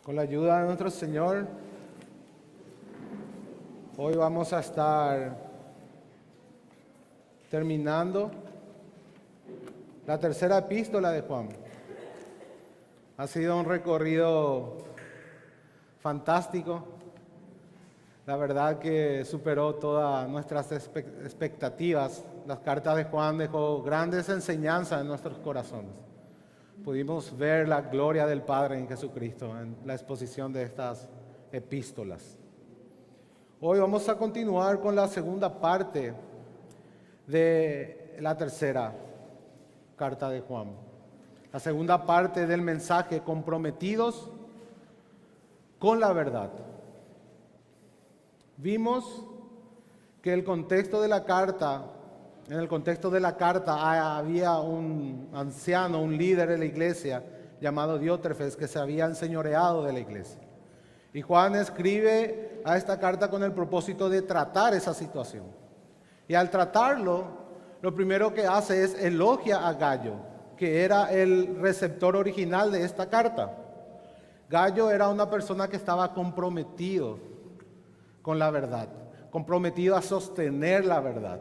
Con la ayuda de nuestro Señor, hoy vamos a estar terminando la tercera epístola de Juan. Ha sido un recorrido fantástico. La verdad que superó todas nuestras expectativas. Las cartas de Juan dejó grandes enseñanzas en nuestros corazones. Pudimos ver la gloria del Padre en Jesucristo en la exposición de estas epístolas. Hoy vamos a continuar con la segunda parte de la tercera carta de Juan. La segunda parte del mensaje, comprometidos con la verdad. Vimos que en el contexto de la carta había un anciano, un líder de la iglesia llamado Diótrefes que se había enseñoreado de la iglesia. Y Juan escribe a esta carta con el propósito de tratar esa situación. Y al tratarlo, lo primero que hace es elogia a Gayo, que era el receptor original de esta carta. Gayo era una persona que estaba comprometido con la verdad, comprometido a sostener la verdad.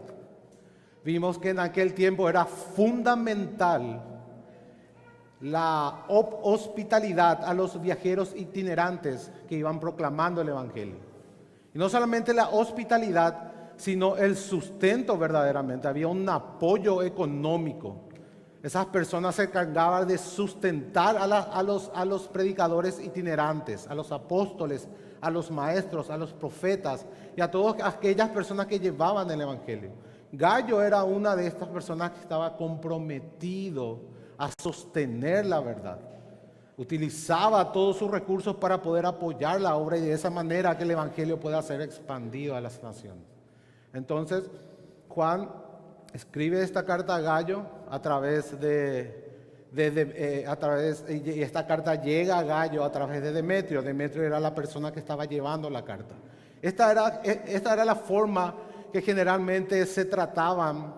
Vimos que en aquel tiempo era fundamental la hospitalidad a los viajeros itinerantes que iban proclamando el Evangelio. Y no solamente la hospitalidad, sino el sustento verdaderamente. Había un apoyo económico. Esas personas se encargaban de sustentar a los predicadores itinerantes, a los apóstoles, a los maestros, a los profetas y a todas aquellas personas que llevaban el Evangelio. Gayo era una de estas personas que estaba comprometido a sostener la verdad. Utilizaba todos sus recursos para poder apoyar la obra y de esa manera que el Evangelio pueda ser expandido a las naciones. Entonces, Juan escribe esta carta a Gayo y esta carta llega a Gayo a través de Demetrio. Demetrio era la persona que estaba llevando la carta. Esta era la forma que generalmente se trataban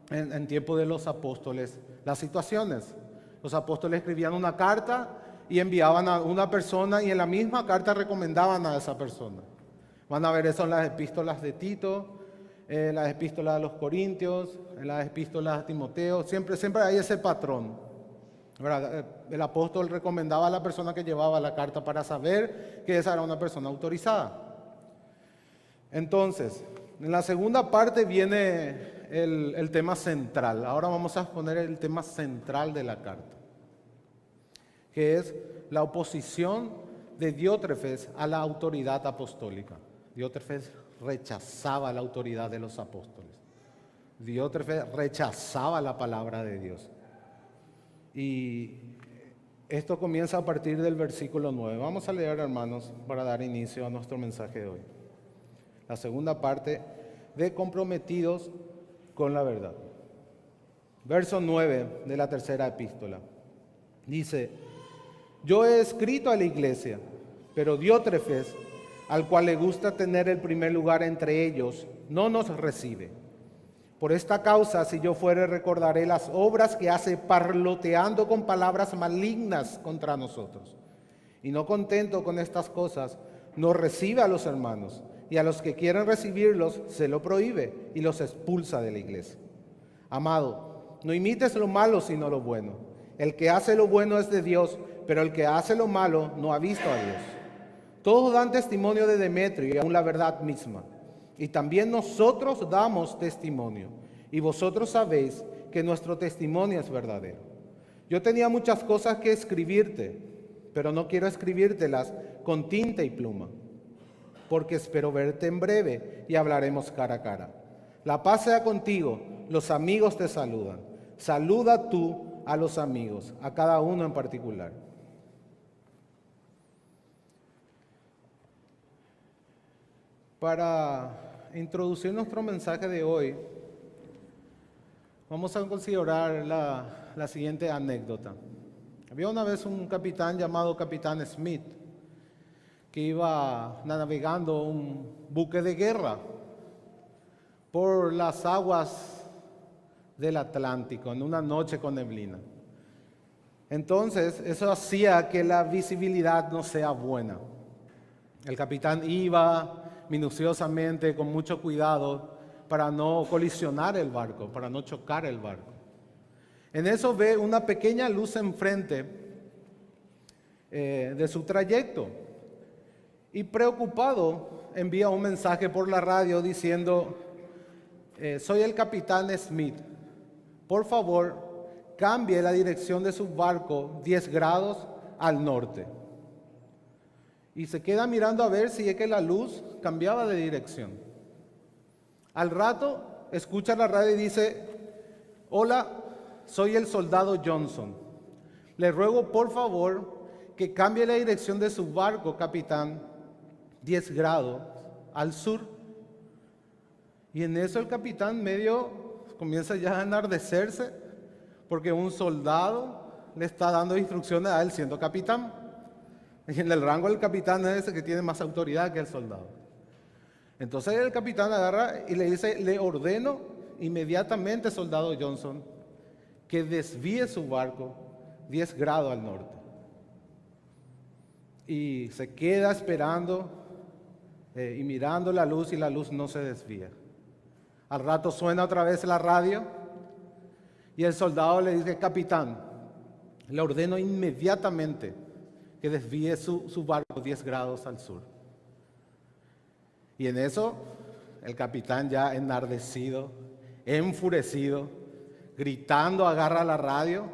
en tiempo de los apóstoles las situaciones. Los apóstoles escribían una carta y enviaban a una persona y en la misma carta recomendaban a esa persona. Van a ver eso en las epístolas de Tito, en las epístolas de los Corintios, en las epístolas de Timoteo. Siempre hay ese patrón, ¿verdad? El apóstol recomendaba a la persona que llevaba la carta para saber que esa era una persona autorizada. Entonces, en la segunda parte viene el tema central. Ahora vamos a exponer el tema central de la carta, que es la oposición de Diótrefes a la autoridad apostólica. Diótrefes rechazaba la autoridad de los apóstoles. Diótrefes rechazaba la palabra de Dios. Y esto comienza a partir del versículo 9. Vamos a leer, hermanos, para dar inicio a nuestro mensaje de hoy. La segunda parte de comprometidos con la verdad. Verso 9 de la tercera epístola. Dice: yo he escrito a la iglesia, pero Diótrefes, al cual le gusta tener el primer lugar entre ellos, no nos recibe. Por esta causa, si yo fuere, recordaré las obras que hace parloteando con palabras malignas contra nosotros. Y no contento con estas cosas, no recibe a los hermanos, y a los que quieren recibirlos se lo prohíbe y los expulsa de la iglesia. Amado, no imites lo malo sino lo bueno. El que hace lo bueno es de Dios, pero el que hace lo malo no ha visto a Dios. Todos dan testimonio de Demetrio y aún la verdad misma. Y también nosotros damos testimonio. Y vosotros sabéis que nuestro testimonio es verdadero. Yo tenía muchas cosas que escribirte, pero no quiero escribírtelas con tinta y pluma, porque espero verte en breve y hablaremos cara a cara. La paz sea contigo, los amigos te saludan. Saluda tú a los amigos, a cada uno en particular. Para introducir nuestro mensaje de hoy, vamos a considerar la siguiente anécdota. Había una vez un capitán llamado Capitán Smith que iba navegando un buque de guerra por las aguas del Atlántico en una noche con neblina. Entonces, eso hacía que la visibilidad no sea buena. El capitán iba minuciosamente, con mucho cuidado, para no colisionar el barco, para no chocar el barco. En eso ve una pequeña luz enfrente de su trayecto y preocupado envía un mensaje por la radio diciendo: soy el capitán Smith, por favor cambie la dirección de su barco 10 grados al norte. Y se queda mirando a ver si es que la luz cambiaba de dirección. Al rato escucha la radio y dice: hola, soy el soldado Johnson. Le ruego por favor que cambie la dirección de su barco, capitán, 10 grados al sur. Y en eso el capitán medio comienza ya a enardecerse, porque un soldado le está dando instrucciones a él siendo capitán. Y en el rango del capitán es ese que tiene más autoridad que el soldado. Entonces el capitán agarra y le dice: le ordeno inmediatamente, soldado Johnson, que desvíe su barco 10 grados al norte. Y se queda esperando y mirando la luz, y la luz no se desvía. Al rato suena otra vez la radio y el soldado le dice: capitán, le ordeno inmediatamente que desvíe su barco 10 grados al sur. Y en eso el capitán, ya enardecido, enfurecido, gritando, agarra la radio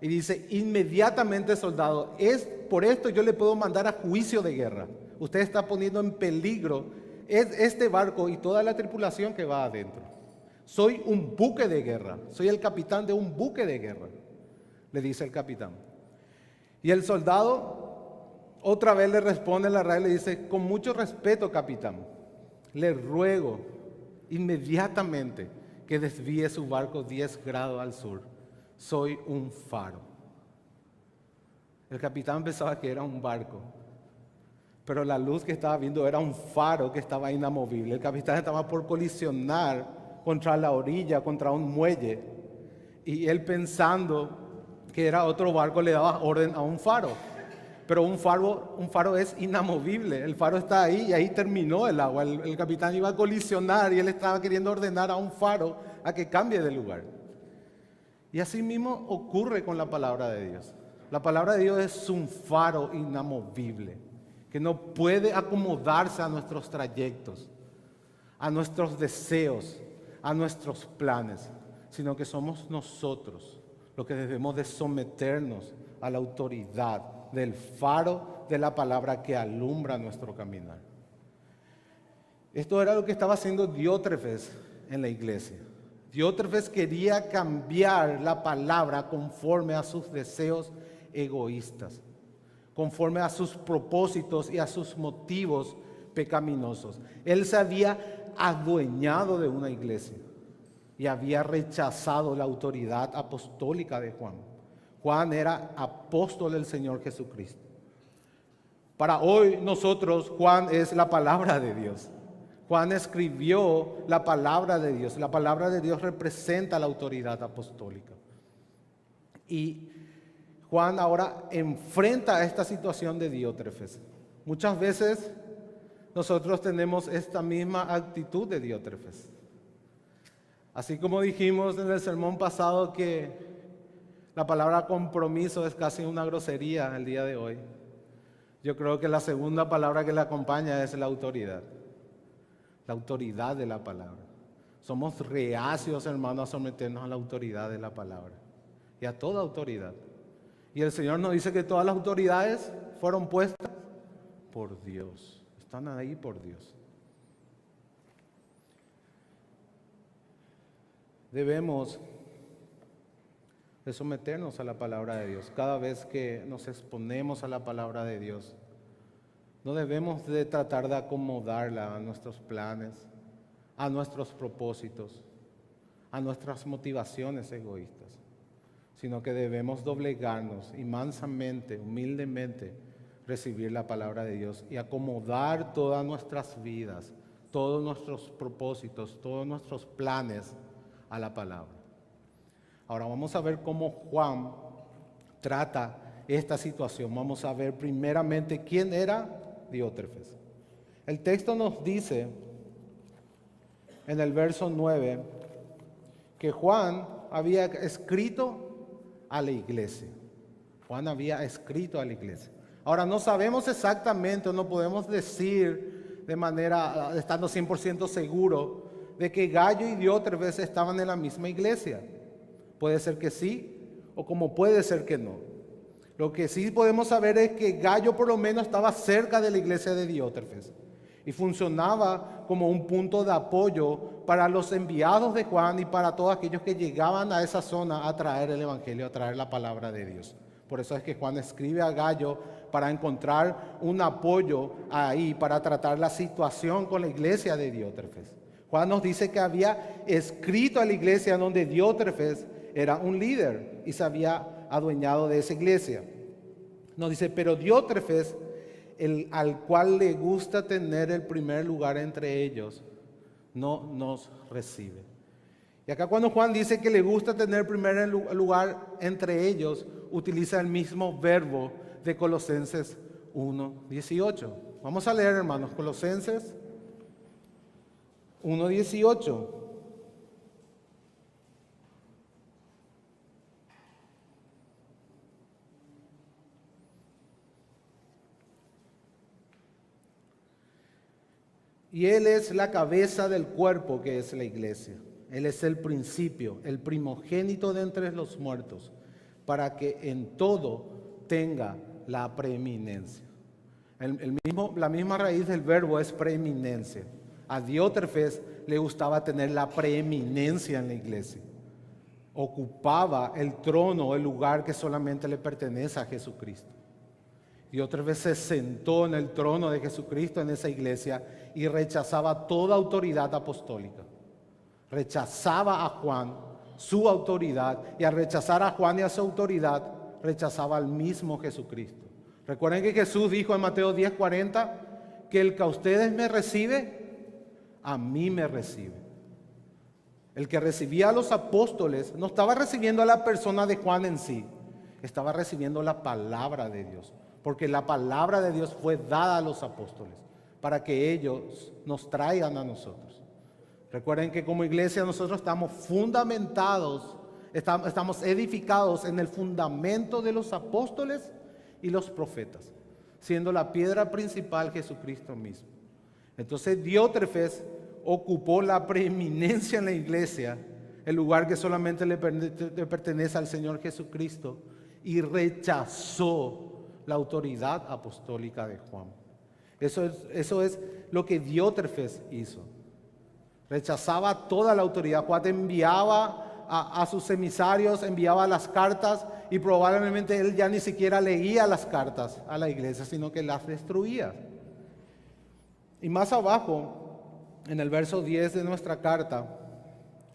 y dice: inmediatamente, soldado, por esto yo le puedo mandar a juicio de guerra. Usted está poniendo en peligro este barco y toda la tripulación que va adentro. Soy un buque de guerra, soy el capitán de un buque de guerra, le dice el capitán. Y el soldado otra vez le responde en la radio y le dice: con mucho respeto, capitán, le ruego inmediatamente que desvíe su barco 10 grados al sur. Soy un faro. El capitán pensaba que era un barco, pero la luz que estaba viendo era un faro que estaba inamovible. El capitán estaba por colisionar contra la orilla, contra un muelle, y él, pensando que era otro barco, le daba orden a un faro. Pero un faro es inamovible. El faro está ahí y ahí terminó el agua. El capitán iba a colisionar y él estaba queriendo ordenar a un faro a que cambie de lugar. Y así mismo ocurre con la palabra de Dios. La palabra de Dios es un faro inamovible que no puede acomodarse a nuestros trayectos, a nuestros deseos, a nuestros planes, sino que somos nosotros los que debemos de someternos a la autoridad del faro de la palabra que alumbra nuestro caminar. Esto era lo que estaba haciendo Diótrefes en la iglesia. Diótrefes quería cambiar la palabra conforme a sus deseos egoístas, conforme a sus propósitos y a sus motivos pecaminosos. Él se había adueñado de una iglesia y había rechazado la autoridad apostólica de Juan. Juan era apóstol del Señor Jesucristo. Para hoy nosotros, Juan es la palabra de Dios. Juan escribió la palabra de Dios. La palabra de Dios representa la autoridad apostólica. Y Juan ahora enfrenta esta situación de Diótrefes. Muchas veces nosotros tenemos esta misma actitud de Diótrefes. Así como dijimos en el sermón pasado que la palabra compromiso es casi una grosería el día de hoy, yo creo que la segunda palabra que le acompaña es la autoridad de la palabra. Somos reacios, hermanos, a someternos a la autoridad de la palabra y a toda autoridad. Y el Señor nos dice que todas las autoridades fueron puestas por Dios, están ahí por Dios. Debemos de someternos a la palabra de Dios. Cada vez que nos exponemos a la palabra de Dios, no debemos de tratar de acomodarla a nuestros planes, a nuestros propósitos, a nuestras motivaciones egoístas, sino que debemos doblegarnos y mansamente, humildemente, recibir la palabra de Dios y acomodar todas nuestras vidas, todos nuestros propósitos, todos nuestros planes a la palabra. Ahora vamos a ver cómo Juan trata esta situación. Vamos a ver primeramente quién era Diótrefes. El texto nos dice en el verso 9 que Juan había escrito a la iglesia. Juan había escrito a la iglesia. Ahora no sabemos exactamente, no podemos decir de manera, estando 100% seguro, de que Gayo y Diótrefes estaban en la misma iglesia. Puede ser que sí, o como puede ser que no. Lo que sí podemos saber es que Gayo por lo menos estaba cerca de la iglesia de Diótrefes y funcionaba como un punto de apoyo para los enviados de Juan y para todos aquellos que llegaban a esa zona a traer el evangelio, a traer la palabra de Dios. Por eso es que Juan escribe a Gayo para encontrar un apoyo ahí, para tratar la situación con la iglesia de Diótrefes. Juan nos dice que había escrito a la iglesia donde Diótrefes era un líder y se había adueñado de esa iglesia. Nos dice, pero Diótrefes, al cual le gusta tener el primer lugar entre ellos, no nos recibe. Y acá cuando Juan dice que le gusta tener el primer lugar entre ellos, utiliza el mismo verbo de Colosenses 1:18. Vamos a leer, hermanos, Colosenses 1:18. Y Él es la cabeza del cuerpo que es la iglesia. Él es el principio, el primogénito de entre los muertos, para que en todo tenga la preeminencia. La misma raíz del verbo es preeminencia. A Diótrefes le gustaba tener la preeminencia en la iglesia. Ocupaba el trono, el lugar que solamente le pertenece a Jesucristo. Diótrefes se sentó en el trono de Jesucristo en esa iglesia y rechazaba toda autoridad apostólica. Rechazaba a Juan, su autoridad, y al rechazar a Juan y a su autoridad, rechazaba al mismo Jesucristo. Recuerden que Jesús dijo en Mateo 10:40 que el que a ustedes me recibe, a mí me recibe. El que recibía a los apóstoles no estaba recibiendo a la persona de Juan en sí, estaba recibiendo la palabra de Dios. Porque la palabra de Dios fue dada a los apóstoles para que ellos nos traigan a nosotros. Recuerden que como iglesia nosotros estamos fundamentados, estamos edificados en el fundamento de los apóstoles y los profetas, siendo la piedra principal Jesucristo mismo. Entonces Diótrefes ocupó la preeminencia en la iglesia, el lugar que solamente le pertenece al Señor Jesucristo, y rechazó la autoridad apostólica de Juan. Eso es lo que Diótrefes hizo. Rechazaba toda la autoridad. Juan enviaba a sus emisarios, enviaba las cartas y probablemente él ya ni siquiera leía las cartas a la iglesia, sino que las destruía. Y más abajo, en el verso 10 de nuestra carta,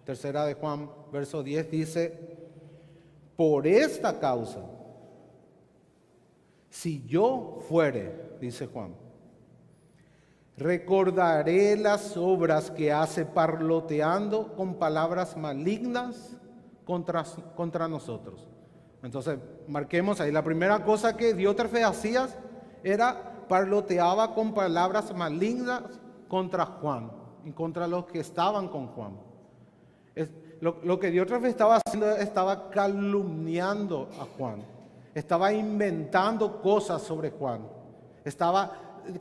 tercera de Juan, verso 10 dice, por esta causa, si yo fuere, dice Juan, recordaré las obras que hace parloteando con palabras malignas contra nosotros. Entonces, marquemos ahí. La primera cosa que Diótrefes hacía era parloteaba con palabras malignas contra Juan y contra los que estaban con Juan. Lo que Diótrefes estaba haciendo, estaba calumniando a Juan. Estaba inventando cosas sobre Juan. Estaba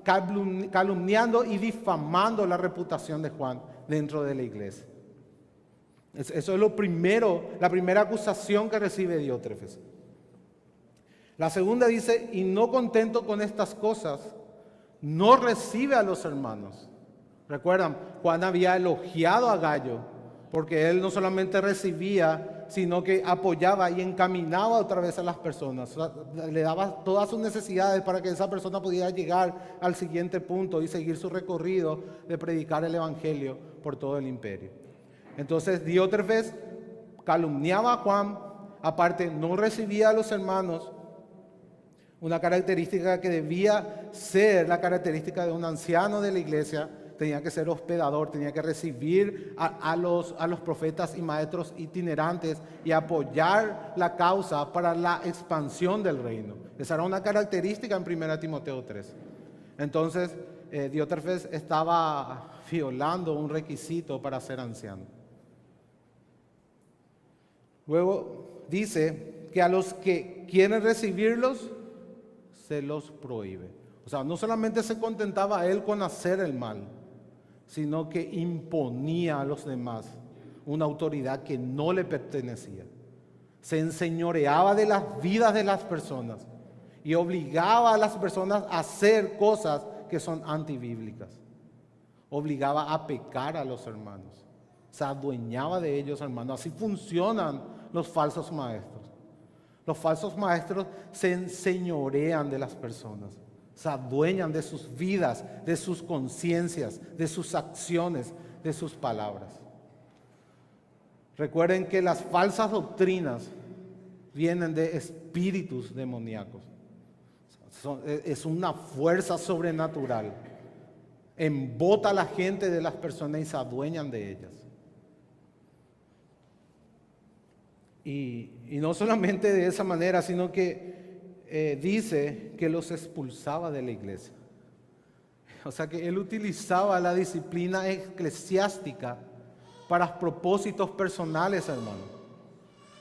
calumniando y difamando la reputación de Juan dentro de la iglesia. Eso es la primera acusación que recibe Diótrefes. La segunda dice, y no contento con estas cosas, no recibe a los hermanos. Recuerdan, Juan había elogiado a Gayo, porque él no solamente recibía, sino que apoyaba y encaminaba otra vez a las personas. Le daba todas sus necesidades para que esa persona pudiera llegar al siguiente punto y seguir su recorrido de predicar el evangelio por todo el imperio. Entonces Diótrefes calumniaba a Juan, aparte no recibía a los hermanos, una característica que debía ser la característica de un anciano de la iglesia, tenía que ser hospedador, tenía que recibir a los profetas y maestros itinerantes y apoyar la causa para la expansión del reino. Esa era una característica en 1 Timoteo 3. Entonces, Diótrefes estaba violando un requisito para ser anciano. Luego dice que a los que quieren recibirlos, se los prohíbe. O sea, no solamente se contentaba él con hacer el mal, sino que imponía a los demás una autoridad que no le pertenecía. Se enseñoreaba de las vidas de las personas y obligaba a las personas a hacer cosas que son antibíblicas. Obligaba a pecar a los hermanos. Se adueñaba de ellos, hermanos. Así funcionan los falsos maestros. Los falsos maestros se enseñorean de las personas, se adueñan de sus vidas, de sus conciencias, de sus acciones, de sus palabras. Recuerden que las falsas doctrinas vienen de espíritus demoníacos. Es una fuerza sobrenatural. Embota a la gente de las personas y se adueñan de ellas. Y no solamente de esa manera, sino que dice que los expulsaba de la iglesia. O sea que él utilizaba la disciplina eclesiástica para propósitos personales, hermano.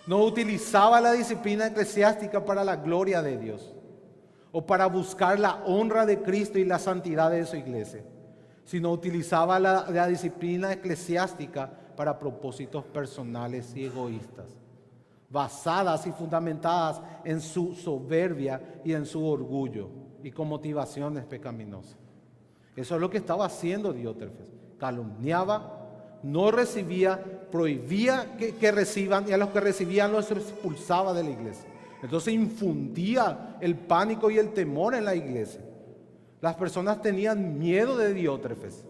No utilizaba la disciplina eclesiástica para la gloria de Dios o para buscar la honra de Cristo y la santidad de su iglesia, sino utilizaba la disciplina eclesiástica para propósitos personales y egoístas, basadas y fundamentadas en su soberbia y en su orgullo y con motivaciones pecaminosas. Eso es lo que estaba haciendo Diótrefes. Calumniaba, no recibía, prohibía que reciban, y a los que recibían los expulsaba de la iglesia. Entonces infundía el pánico y el temor en la iglesia. Las personas tenían miedo de Diótrefes.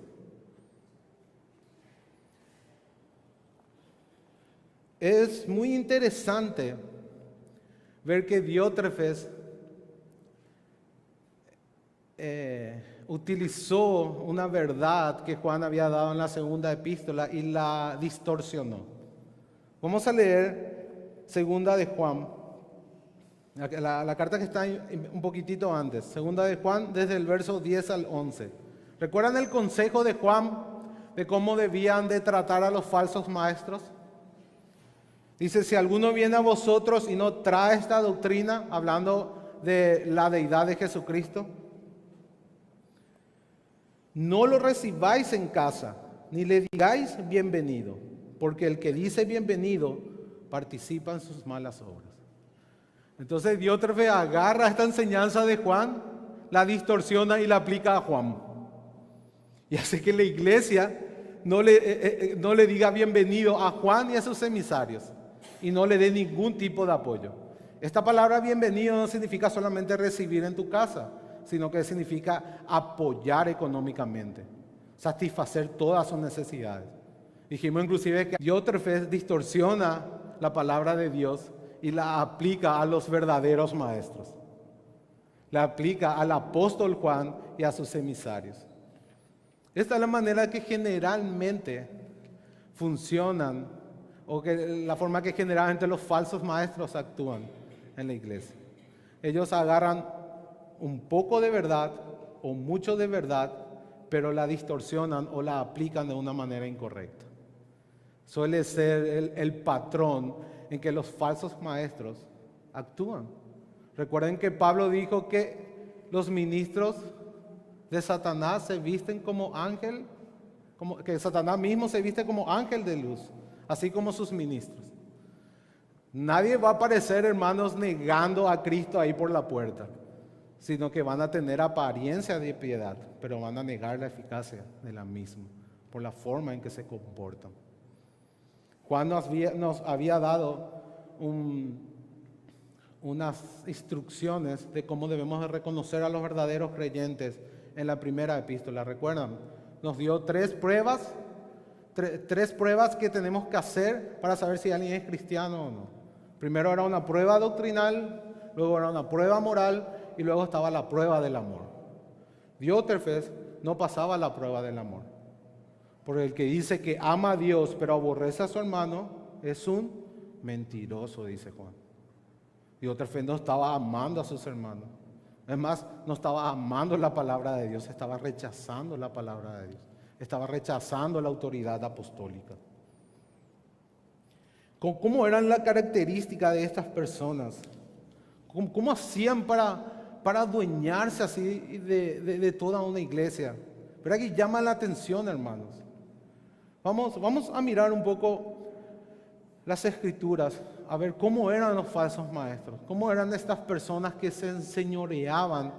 Es muy interesante ver que Diótrefes utilizó una verdad que Juan había dado en la segunda epístola y la distorsionó. Vamos a leer segunda de Juan, la carta que está un poquitito antes, segunda de Juan, desde el verso 10 al 11. ¿Recuerdan el consejo de Juan de cómo debían de tratar a los falsos maestros? Dice, si alguno viene a vosotros y no trae esta doctrina, hablando de la deidad de Jesucristo, no lo recibáis en casa, ni le digáis bienvenido, porque el que dice bienvenido participa en sus malas obras. Entonces Diótrefes agarra esta enseñanza de Juan, la distorsiona y la aplica a Juan. Y hace que la iglesia no le diga bienvenido a Juan y a sus emisarios, y no le dé ningún tipo de apoyo. Esta palabra bienvenido no significa solamente recibir en tu casa, sino que significa apoyar económicamente, satisfacer todas sus necesidades. Dijimos inclusive que Diótrefes distorsiona la palabra de Dios y la aplica a los verdaderos maestros. La aplica al apóstol Juan y a sus emisarios. Esta es la manera que generalmente funcionan, o que la forma que generalmente los falsos maestros actúan en la iglesia. Ellos agarran un poco de verdad o mucho de verdad, pero la distorsionan o la aplican de una manera incorrecta. Suele ser el patrón en que los falsos maestros actúan. Recuerden que Pablo dijo que los ministros de Satanás se visten como ángel, que Satanás mismo se viste como ángel de luz, así como sus ministros. Nadie va a aparecer, hermanos, negando a Cristo ahí por la puerta, sino que van a tener apariencia de piedad, pero van a negar la eficacia de la misma, por la forma en que se comportan. Juan nos había dado unas instrucciones de cómo debemos de reconocer a los verdaderos creyentes en la primera epístola. ¿Recuerdan? Nos dio tres pruebas que tenemos que hacer para saber si alguien es cristiano o no. Primero era una prueba doctrinal, luego era una prueba moral y luego estaba la prueba del amor. Diótrefes no pasaba la prueba del amor. Porque el que dice que ama a Dios pero aborrece a su hermano es un mentiroso, dice Juan. Y otra vez no estaba amando a sus hermanos. Es más, no estaba amando la palabra de Dios, estaba rechazando la palabra de Dios. Estaba rechazando la autoridad apostólica. ¿Cómo eran las características de estas personas? ¿Cómo hacían para adueñarse así de toda una iglesia? Pero aquí llama la atención, hermanos. Vamos a mirar un poco las escrituras, a ver cómo eran los falsos maestros, cómo eran estas personas que se enseñoreaban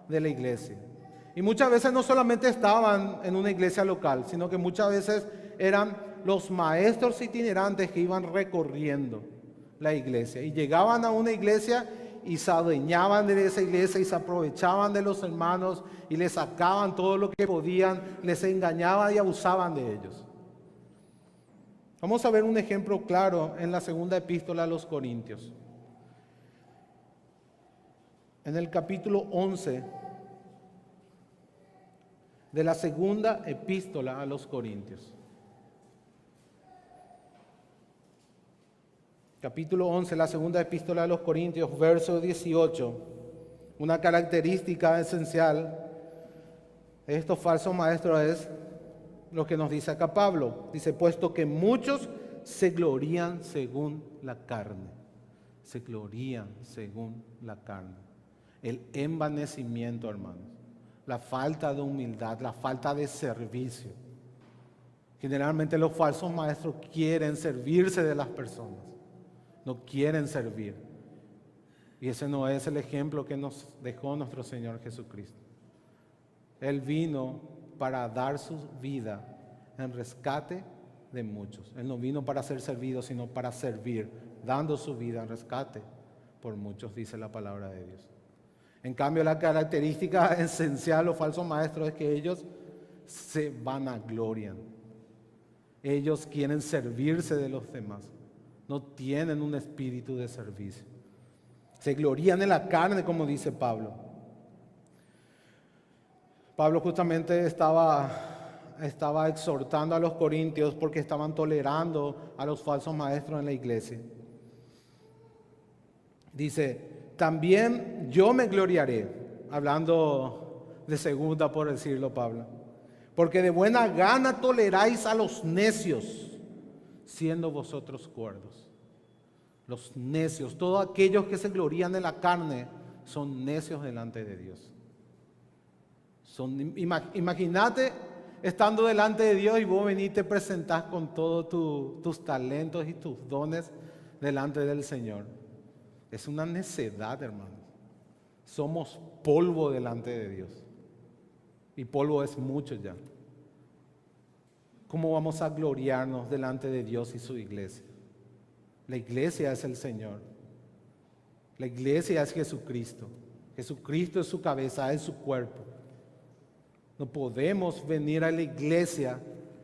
de la iglesia. Y muchas veces no solamente estaban en una iglesia local, sino que muchas veces eran los maestros itinerantes que iban recorriendo la iglesia y llegaban a una iglesia y se adueñaban de esa iglesia y se aprovechaban de los hermanos y les sacaban todo lo que podían, les engañaban y abusaban de ellos. Vamos a ver un ejemplo claro en la segunda epístola a los Corintios. En el capítulo 11 de la segunda epístola a los Corintios. Capítulo 11, la segunda epístola a los Corintios, verso 18. Una característica esencial de estos falsos maestros es lo que nos dice acá Pablo. Dice, puesto que muchos se glorían según la carne. Se glorían según la carne. El envanecimiento, hermanos. La falta de humildad, la falta de servicio. Generalmente los falsos maestros quieren servirse de las personas. No quieren servir. Y ese no es el ejemplo que nos dejó nuestro Señor Jesucristo. Él vino para dar su vida en rescate de muchos. Él no vino para ser servido, sino para servir, dando su vida en rescate por muchos, dice la palabra de Dios. En cambio, la característica esencial de los falsos maestros es que ellos se vanaglorian. Ellos quieren servirse de los demás. No tienen un espíritu de servicio. Se glorían en la carne, como dice Pablo. Pablo justamente estaba exhortando a los corintios porque estaban tolerando a los falsos maestros en la iglesia. Dice, también yo me gloriaré, hablando de segunda por decirlo Pablo, porque de buena gana toleráis a los necios, siendo vosotros cuerdos. Los necios, todos aquellos que se glorían en la carne, son necios delante de Dios. Imagínate estando delante de Dios y vos venís y te presentás con todos tus talentos y tus dones delante del Señor. Es una necedad, hermanos. Somos polvo delante de Dios. Y polvo es mucho ya. ¿Cómo vamos a gloriarnos delante de Dios y su iglesia? La iglesia es el Señor. La iglesia es Jesucristo. Jesucristo es su cabeza, es su cuerpo. No podemos venir a la iglesia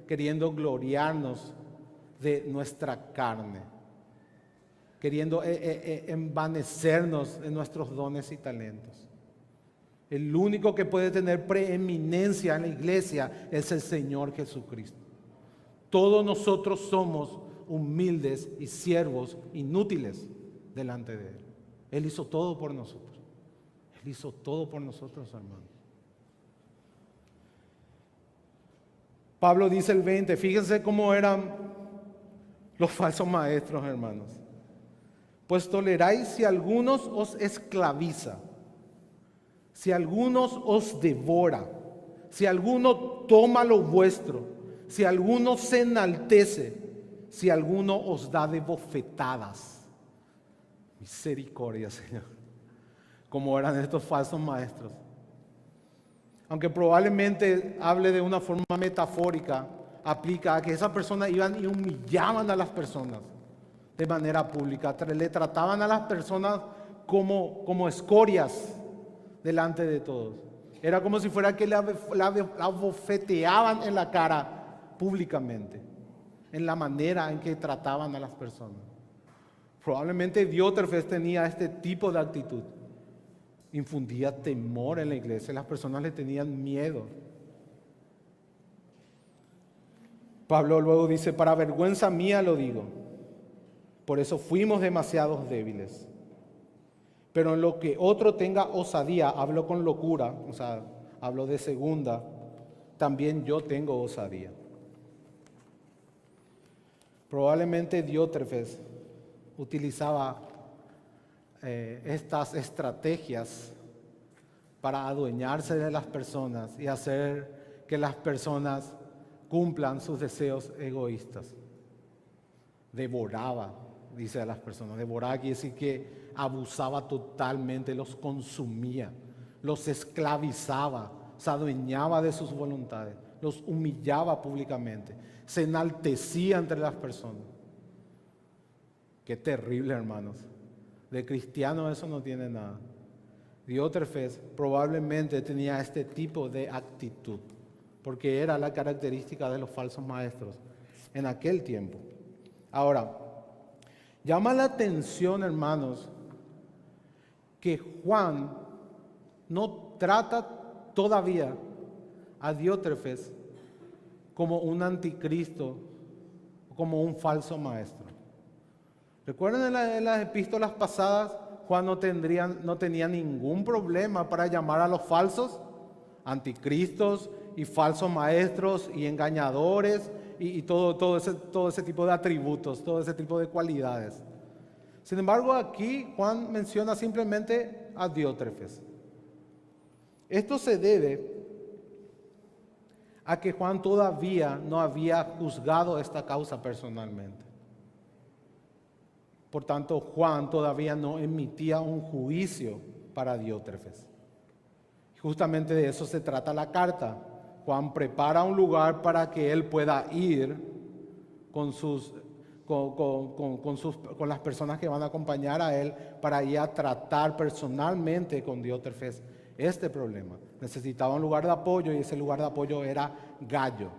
queriendo gloriarnos de nuestra carne, queriendo envanecernos de nuestros dones y talentos. El único que puede tener preeminencia en la iglesia es el Señor Jesucristo. Todos nosotros somos humildes y siervos inútiles delante de Él. Él hizo todo por nosotros. Él hizo todo por nosotros, hermanos. Pablo dice el 20, fíjense cómo eran los falsos maestros, hermanos. Pues toleráis si algunos os esclaviza, si algunos os devora, si alguno toma lo vuestro, si alguno se enaltece, si alguno os da de bofetadas. Misericordia, Señor. Como eran estos falsos maestros. Aunque probablemente hable de una forma metafórica, aplica a que esas personas iban y humillaban a las personas de manera pública. Le trataban a las personas como escorias delante de todos. Era como si fuera que la bofeteaban en la cara públicamente, en la manera en que trataban a las personas. Probablemente Diótrefes tenía este tipo de actitud. Infundía temor en la iglesia, las personas le tenían miedo. Pablo luego dice, para vergüenza mía lo digo, por eso fuimos demasiados débiles. Pero en lo que otro tenga osadía, hablo con locura, o sea, hablo de segunda, también yo tengo osadía. Probablemente Diótrefes utilizaba estas estrategias para adueñarse de las personas y hacer que las personas cumplan sus deseos egoístas. Devoraba, dice a las personas. Devoraba quiere decir que abusaba totalmente, los consumía, los esclavizaba, se adueñaba de sus voluntades, los humillaba públicamente, se enaltecía entre las personas. Qué terrible, hermanos. De cristiano eso no tiene nada. Diótrefes probablemente tenía este tipo de actitud, porque era la característica de los falsos maestros en aquel tiempo. Ahora, llama la atención, hermanos, que Juan no trata todavía a Diótrefes como un anticristo, como un falso maestro. ¿Recuerdan en las epístolas pasadas? Juan no tenía ningún problema para llamar a los falsos anticristos y falsos maestros y engañadores y todo ese tipo de atributos, todo ese tipo de cualidades. Sin embargo, aquí Juan menciona simplemente a Diótrefes. Esto se debe a que Juan todavía no había juzgado esta causa personalmente. Por tanto, Juan todavía no emitía un juicio para Diótrefes. Justamente de eso se trata la carta. Juan prepara un lugar para que él pueda ir con las personas que van a acompañar a él para ir a tratar personalmente con Diótrefes este problema. Necesitaba un lugar de apoyo y ese lugar de apoyo era Gayo.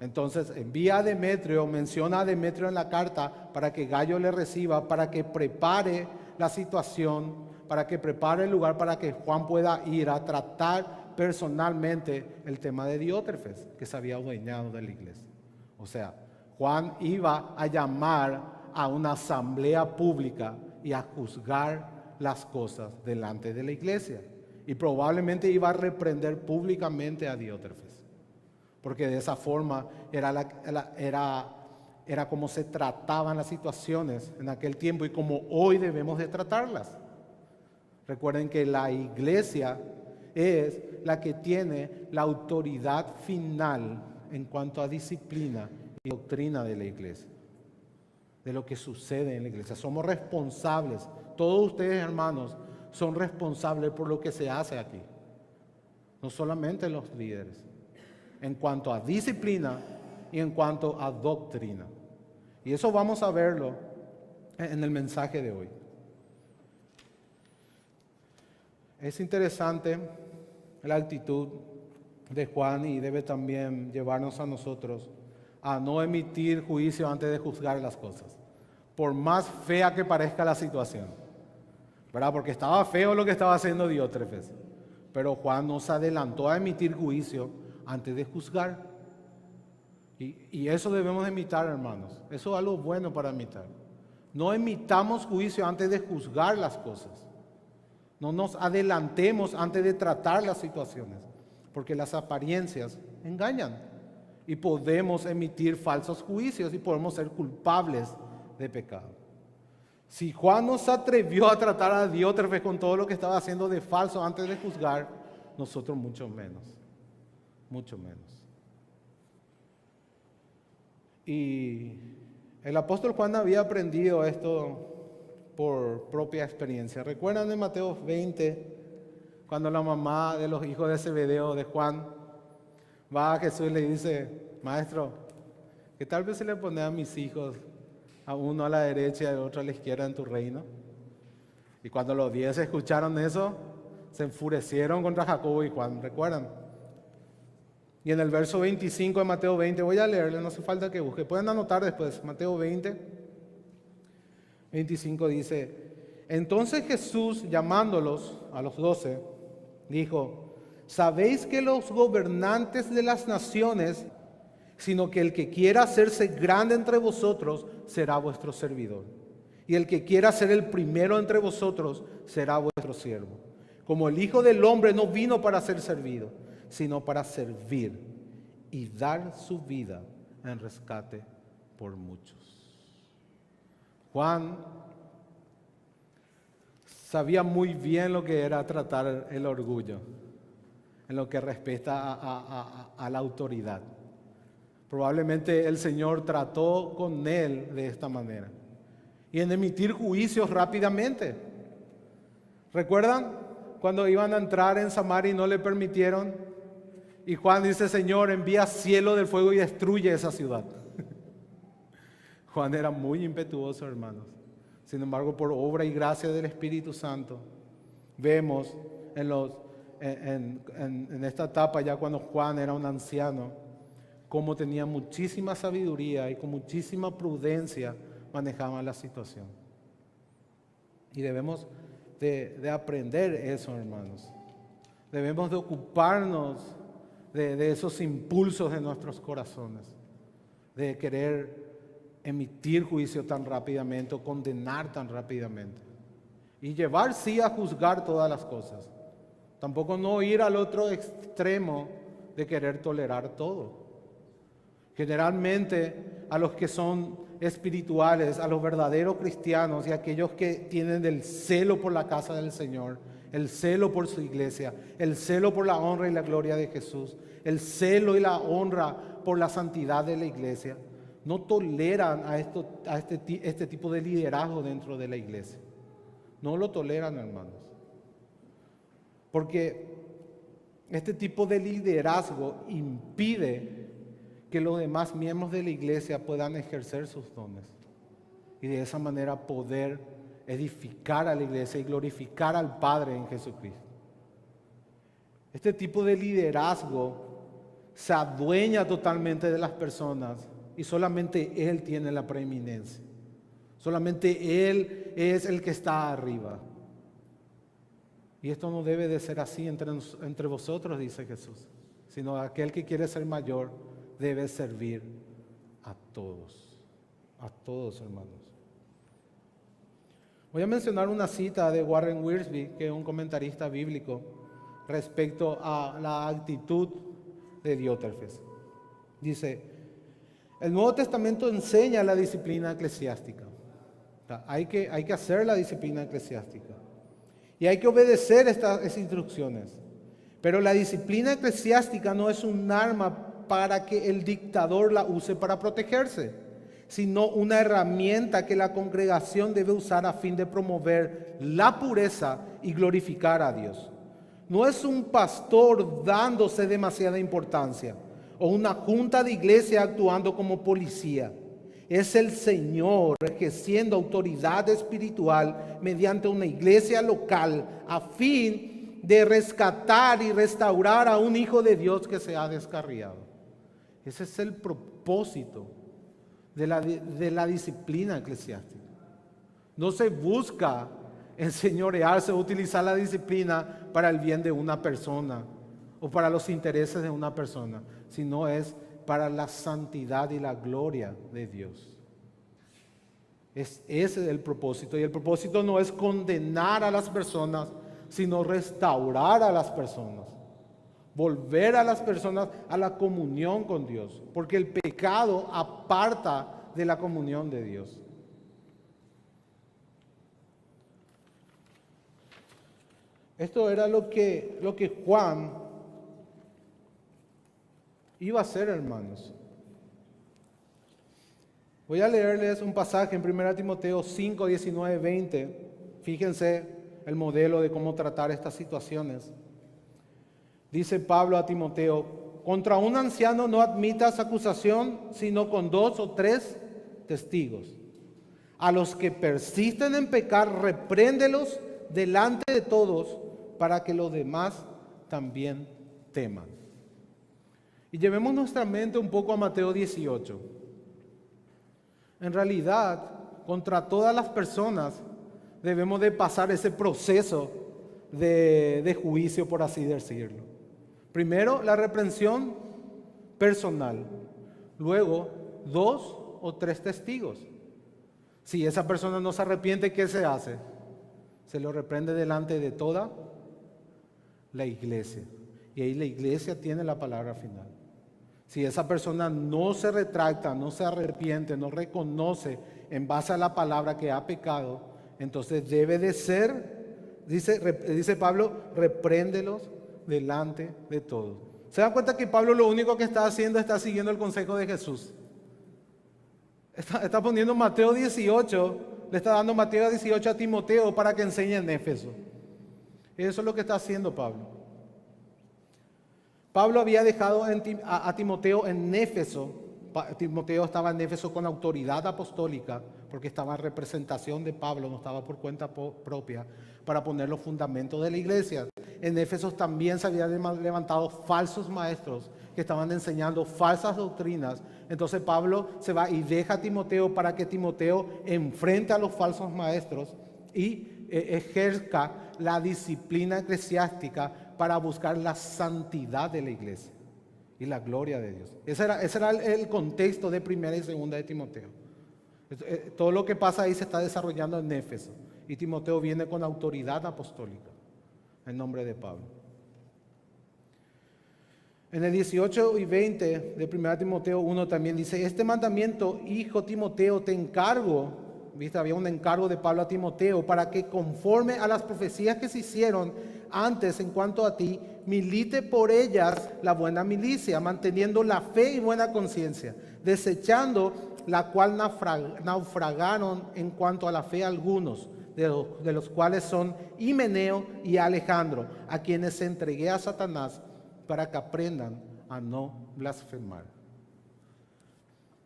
Entonces envía a Demetrio, menciona a Demetrio en la carta para que Gayo le reciba, para que prepare la situación, para que prepare el lugar para que Juan pueda ir a tratar personalmente el tema de Diótrefes, que se había adueñado de la iglesia. O sea, Juan iba a llamar a una asamblea pública y a juzgar las cosas delante de la iglesia. Y probablemente iba a reprender públicamente a Diótrefes. Porque de esa forma era como se trataban las situaciones en aquel tiempo y como hoy debemos de tratarlas. Recuerden que la iglesia es la que tiene la autoridad final en cuanto a disciplina y doctrina de la iglesia, de lo que sucede en la iglesia. Somos responsables, todos ustedes, hermanos, son responsables por lo que se hace aquí, no solamente los líderes, en cuanto a disciplina y en cuanto a doctrina. Y eso vamos a verlo en el mensaje de hoy. Es interesante la actitud de Juan y debe también llevarnos a nosotros a no emitir juicio antes de juzgar las cosas, por más fea que parezca la situación, ¿verdad? Porque estaba feo lo que estaba haciendo Diótrefes, pero Juan no se adelantó a emitir juicio antes de juzgar. Y eso debemos imitar, hermanos. Eso es algo bueno para imitar. No emitamos juicio antes de juzgar las cosas. No nos adelantemos antes de tratar las situaciones, porque las apariencias engañan y podemos emitir falsos juicios y podemos ser culpables de pecado. Si Juan no se atrevió a tratar a Diótrefes con todo lo que estaba haciendo de falso antes de juzgar, nosotros mucho menos. Mucho menos. Y el apóstol Juan había aprendido esto por propia experiencia. ¿Recuerdan en Mateo 20, cuando la mamá de los hijos de Zebedeo, de Juan, va a Jesús y le dice: Maestro, ¿qué tal vez se le pone a mis hijos, a uno a la derecha y al otro a la izquierda en tu reino? Y cuando los 10 escucharon eso, se enfurecieron contra Jacobo y Juan, ¿recuerdan? Y en el verso 25 de Mateo 20, voy a leerle, no hace falta que busque, pueden anotar después, Mateo 20, 25 dice: Entonces Jesús, llamándolos a los 12, dijo: ¿Sabéis que los gobernantes de las naciones sino que el que quiera hacerse grande entre vosotros será vuestro servidor. Y el que quiera ser el primero entre vosotros será vuestro siervo. Como el Hijo del Hombre no vino para ser servido, sino para servir y dar su vida en rescate por muchos. Juan sabía muy bien lo que era tratar el orgullo en lo que respecta a la autoridad. Probablemente el Señor trató con él de esta manera y en emitir juicios rápidamente. ¿Recuerdan cuando iban a entrar en Samaria y no le permitieron? Y Juan dice: Señor, envía cielo del fuego y destruye esa ciudad. Juan era muy impetuoso, hermanos. Sin embargo, por obra y gracia del Espíritu Santo, vemos en esta etapa, ya cuando Juan era un anciano, cómo tenía muchísima sabiduría y con muchísima prudencia manejaban la situación. Y debemos de aprender eso, hermanos. Debemos de ocuparnos de esos impulsos de nuestros corazones, de querer emitir juicio tan rápidamente o condenar tan rápidamente. Y llevar sí a juzgar todas las cosas. Tampoco no ir al otro extremo de querer tolerar todo. Generalmente a los que son espirituales, a los verdaderos cristianos y aquellos que tienen el celo por la casa del Señor, el celo por su iglesia, el celo por la honra y la gloria de Jesús, el celo y la honra por la santidad de la iglesia, no toleran a este tipo de liderazgo dentro de la iglesia. No lo toleran, hermanos. Porque este tipo de liderazgo impide que los demás miembros de la iglesia puedan ejercer sus dones y de esa manera poder edificar a la iglesia y glorificar al Padre en Jesucristo. Este tipo de liderazgo se adueña totalmente de las personas y solamente Él tiene la preeminencia. Solamente Él es el que está arriba. Y esto no debe de ser así entre vosotros, dice Jesús, sino aquel que quiere ser mayor debe servir a todos, hermanos. Voy a mencionar una cita de Warren Wiersbe, que es un comentarista bíblico, respecto a la actitud de Diótrefes. Dice: el Nuevo Testamento enseña la disciplina eclesiástica. O sea, hay que hacer la disciplina eclesiástica y hay que obedecer estas instrucciones. Pero la disciplina eclesiástica no es un arma para que el dictador la use para protegerse, sino una herramienta que la congregación debe usar a fin de promover la pureza y glorificar a Dios. No es un pastor dándose demasiada importancia o una junta de iglesia actuando como policía. Es el Señor ejerciendo autoridad espiritual mediante una iglesia local a fin de rescatar y restaurar a un hijo de Dios que se ha descarriado. Ese es el propósito de la disciplina eclesiástica. No se busca enseñorearse o utilizar la disciplina para el bien de una persona o para los intereses de una persona, sino es para la santidad y la gloria de Dios. Ese es el propósito. Y el propósito no es condenar a las personas, sino restaurar a las personas. Volver a las personas a la comunión con Dios, porque el pecado aparta de la comunión de Dios. Esto era lo que Juan iba a hacer, hermanos. Voy a leerles un pasaje en 1 Timoteo 5, 19, 20. Fíjense el modelo de cómo tratar estas situaciones. Dice Pablo a Timoteo: contra un anciano no admitas acusación, sino con 2 o 3 testigos. A los que persisten en pecar, repréndelos delante de todos, para que los demás también teman. Y llevemos nuestra mente un poco a Mateo 18. En realidad, contra todas las personas debemos de pasar ese proceso de juicio, por así decirlo. Primero, la reprensión personal. luego 2 o 3 testigos. Si esa persona no se arrepiente, ¿qué se hace? Se lo reprende delante de toda la iglesia. Y ahí la iglesia tiene la palabra final. Si esa persona no se retracta, no se arrepiente, no reconoce en base a la palabra que ha pecado, entonces debe de ser, dice Pablo, repréndelos delante de todos. ¿Se dan cuenta que Pablo lo único que está haciendo está siguiendo el consejo de Jesús? Está poniendo Mateo 18, le está dando Mateo 18 a Timoteo para que enseñe en Éfeso. Eso es lo que está haciendo Pablo. Pablo había dejado a Timoteo en Éfeso. Timoteo estaba en Éfeso con autoridad apostólica, porque estaba en representación de Pablo, no estaba por cuenta propia, para poner los fundamentos de la iglesia. En Éfeso también se habían levantado falsos maestros que estaban enseñando falsas doctrinas. Entonces Pablo se va y deja a Timoteo para que Timoteo enfrente a los falsos maestros y ejerza la disciplina eclesiástica para buscar la santidad de la iglesia y la gloria de Dios. Ese era el contexto de primera y segunda de Timoteo. Todo lo que pasa ahí se está desarrollando en Éfeso y Timoteo viene con autoridad apostólica en nombre de Pablo. En el 18 y 20 de 1 Timoteo 1 también dice: este mandamiento, hijo Timoteo, te encargo. ¿Viste? Había un encargo de Pablo a Timoteo para que conforme a las profecías que se hicieron antes en cuanto a ti, milite por ellas la buena milicia, manteniendo la fe y buena conciencia, desechando la cual naufragaron en cuanto a la fe algunos, de los cuales son Himeneo y Alejandro, a quienes entregué a Satanás para que aprendan a no blasfemar.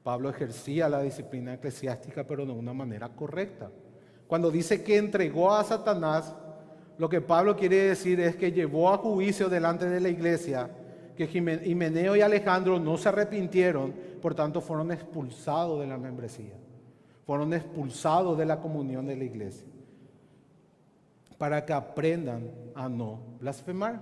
Pablo ejercía la disciplina eclesiástica, pero de una manera correcta. Cuando dice que entregó a Satanás, lo que Pablo quiere decir es que llevó a juicio delante de la iglesia, que Himeneo y Alejandro no se arrepintieron, por tanto fueron expulsados de la membresía, fueron expulsados de la comunión de la iglesia, para que aprendan a no blasfemar,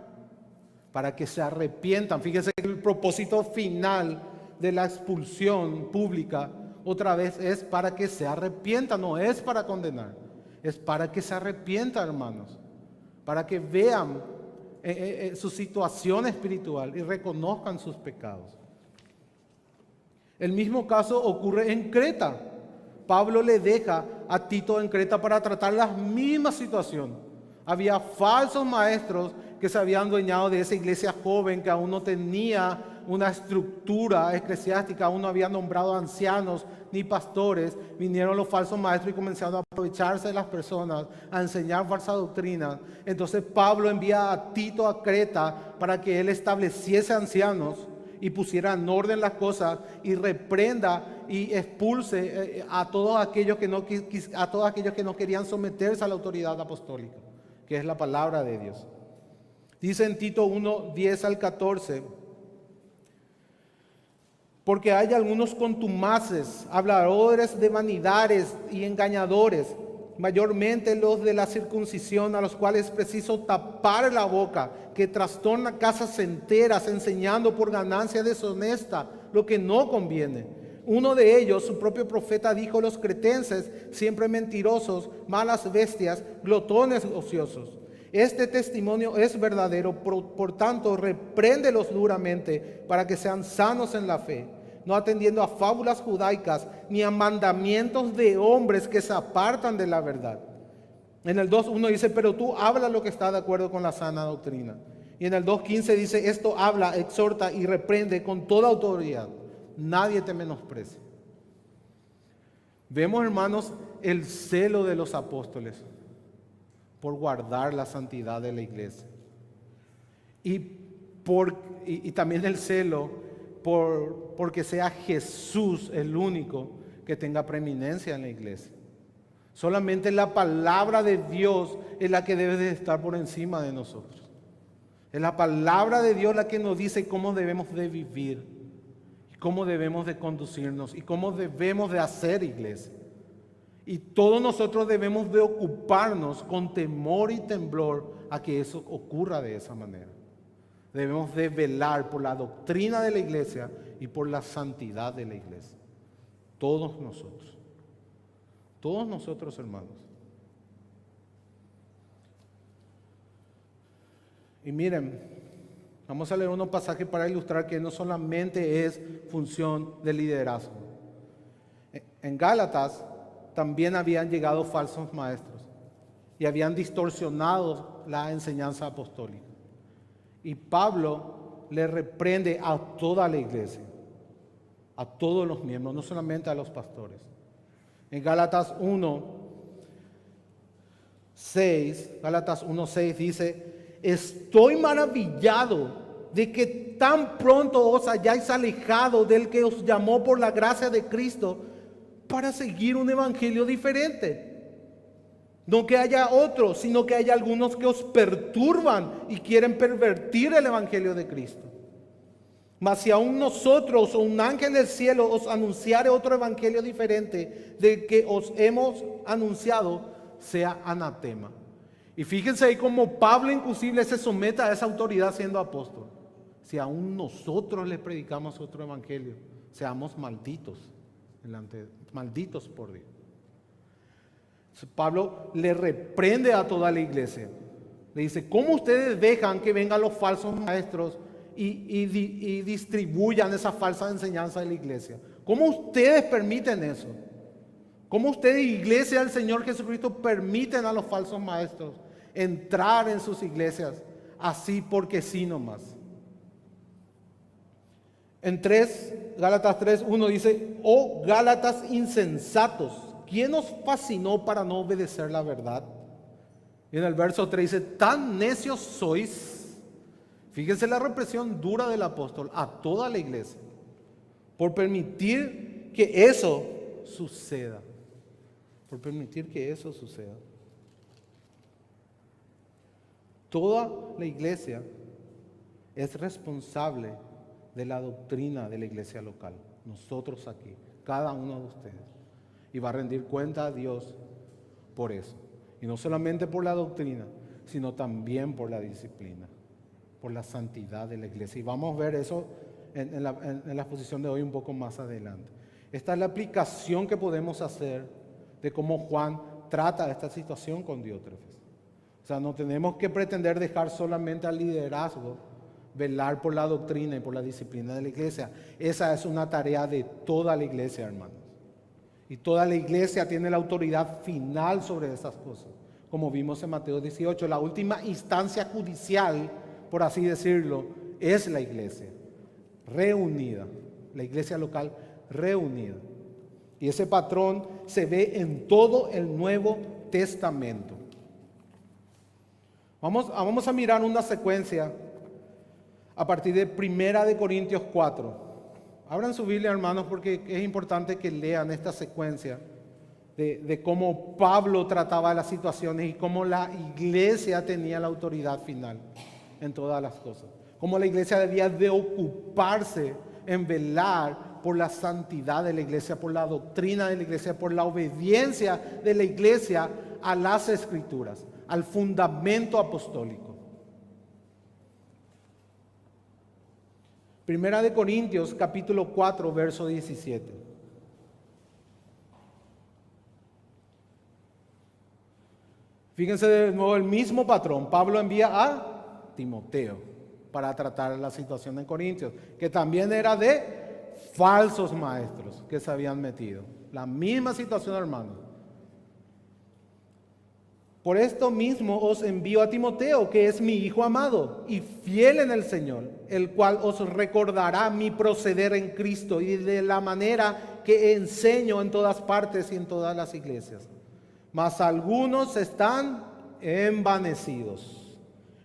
para que se arrepientan. Fíjense que el propósito final de la expulsión pública otra vez es para que se arrepientan, no es para condenar, es para que se arrepientan, hermanos, para que vean su situación espiritual y reconozcan sus pecados. El mismo caso ocurre en Creta. Pablo le deja a Tito en Creta para tratar la misma situación. Había falsos maestros que se habían adueñado de esa iglesia joven que aún no tenía una estructura eclesiástica, aún no había nombrado ancianos ni pastores. Vinieron los falsos maestros y comenzaron a aprovecharse de las personas, a enseñar falsa doctrina. Entonces Pablo envía a Tito a Creta para que él estableciese ancianos y pusiera en orden las cosas y reprenda y expulse a todos aquellos que no querían someterse a la autoridad apostólica, que es la palabra de Dios. Dice en Tito 1, 10 al 14: porque hay algunos contumaces, habladores de vanidades y engañadores, mayormente los de la circuncisión, a los cuales es preciso tapar la boca, que trastornan casas enteras, enseñando por ganancia deshonesta lo que no conviene. Uno de ellos, su propio profeta, dijo: los cretenses, siempre mentirosos, malas bestias, glotones ociosos. Este testimonio es verdadero, por tanto, repréndelos duramente para que sean sanos en la fe, no atendiendo a fábulas judaicas ni a mandamientos de hombres que se apartan de la verdad. En el 2.1 dice: pero tú habla lo que está de acuerdo con la sana doctrina. Y en el 2.15 dice: esto habla, exhorta y reprende con toda autoridad. Nadie te menosprecie. Vemos, hermanos, el celo de los apóstoles por guardar la santidad de la iglesia. Y también el celo porque sea Jesús el único que tenga preeminencia en la iglesia. Solamente la palabra de Dios es la que debe de estar por encima de nosotros. Es la palabra de Dios la que nos dice cómo debemos de vivir, cómo debemos de conducirnos y cómo debemos de hacer iglesia. Y todos nosotros debemos de ocuparnos con temor y temblor a que eso ocurra de esa manera. Debemos de velar por la doctrina de la iglesia y por la santidad de la iglesia. Todos nosotros, hermanos. Y miren, vamos a leer unos pasajes para ilustrar que no solamente es función del liderazgo. En Gálatas también habían llegado falsos maestros y habían distorsionado la enseñanza apostólica. Y Pablo le reprende a toda la iglesia, a todos los miembros, no solamente a los pastores. En Gálatas 1:6 dice: estoy maravillado de que tan pronto os hayáis alejado del que os llamó por la gracia de Cristo para seguir un evangelio diferente. No que haya otro, sino que haya algunos que os perturban y quieren pervertir el evangelio de Cristo. Mas si aún nosotros o un ángel del cielo os anunciare otro evangelio diferente del que os hemos anunciado, sea anatema. Y fíjense ahí cómo Pablo inclusive se somete a esa autoridad siendo apóstol. Si aún nosotros le predicamos otro evangelio, seamos malditos por Dios. Pablo le reprende a toda la iglesia. Le dice: ¿cómo ustedes dejan que vengan los falsos maestros y distribuyan esa falsa enseñanza de la iglesia? ¿Cómo ustedes permiten eso? ¿Cómo ustedes, iglesia del Señor Jesucristo, permiten a los falsos maestros entrar en sus iglesias así porque sí nomás? En Gálatas 3:1 dice: oh Gálatas insensatos, ¿quién os fascinó para no obedecer la verdad? Y en el verso 3 dice: tan necios sois. Fíjense la represión dura del apóstol a toda la iglesia por permitir que eso suceda. Toda la iglesia es responsable de la doctrina de la iglesia local. Nosotros aquí, cada uno de ustedes. Y va a rendir cuenta a Dios por eso. Y no solamente por la doctrina, sino también por la disciplina, por la santidad de la iglesia. Y vamos a ver eso en la exposición de hoy un poco más adelante. Esta es la aplicación que podemos hacer de cómo Juan trata esta situación con Diótrefes. O sea, no tenemos que pretender dejar solamente al liderazgo velar por la doctrina y por la disciplina de la iglesia. Esa es una tarea de toda la iglesia, hermanos. Y toda la iglesia tiene la autoridad final sobre esas cosas. Como vimos en Mateo 18, la última instancia judicial, por así decirlo, es la iglesia reunida. La iglesia local reunida. Y ese patrón se ve en todo el Nuevo Testamento. Vamos a mirar una secuencia a partir de 1 Corintios 4. Abran su Biblia, hermanos, porque es importante que lean esta secuencia de cómo Pablo trataba las situaciones y cómo la iglesia tenía la autoridad final en todas las cosas. Cómo la iglesia debía de ocuparse en velar por la santidad de la iglesia, por la doctrina de la iglesia, por la obediencia de la iglesia a las Escrituras, al fundamento apostólico. 1 Corintios capítulo 4, verso 17. Fíjense de nuevo el mismo patrón. Pablo envía a Timoteo para tratar la situación en Corintios, que también era de falsos maestros que se habían metido. La misma situación, hermano. Por esto mismo os envío a Timoteo, que es mi hijo amado y fiel en el Señor, el cual os recordará mi proceder en Cristo y de la manera que enseño en todas partes y en todas las iglesias. Mas algunos están envanecidos,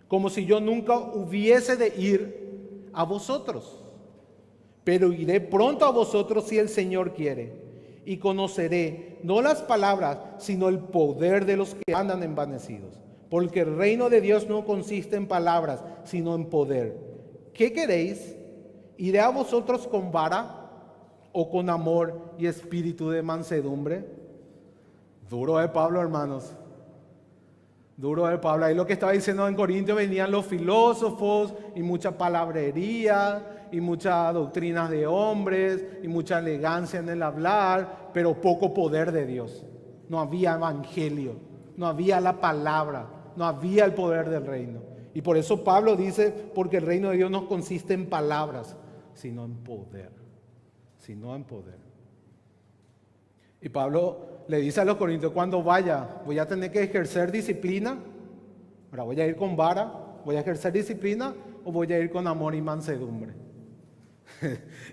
como si yo nunca hubiese de ir a vosotros. Pero iré pronto a vosotros si el Señor quiere. Y conoceré no las palabras, sino el poder de los que andan envanecidos. Porque el reino de Dios no consiste en palabras, sino en poder. ¿Qué queréis? ¿Iré a vosotros con vara o con amor y espíritu de mansedumbre? Duro Pablo, hermanos. Duro de Pablo. Ahí lo que estaba diciendo en Corintios, venían los filósofos y mucha palabrería y muchas doctrinas de hombres y mucha elegancia en el hablar, pero poco poder de Dios. No había evangelio, no había la palabra, no había el poder del reino. Y por eso Pablo dice, porque el reino de Dios no consiste en palabras, sino en poder. Sino en poder. Y Pablo le dice a los corintios, cuando vaya, voy a tener que ejercer disciplina. Ahora, voy a ir con vara, voy a ejercer disciplina o voy a ir con amor y mansedumbre.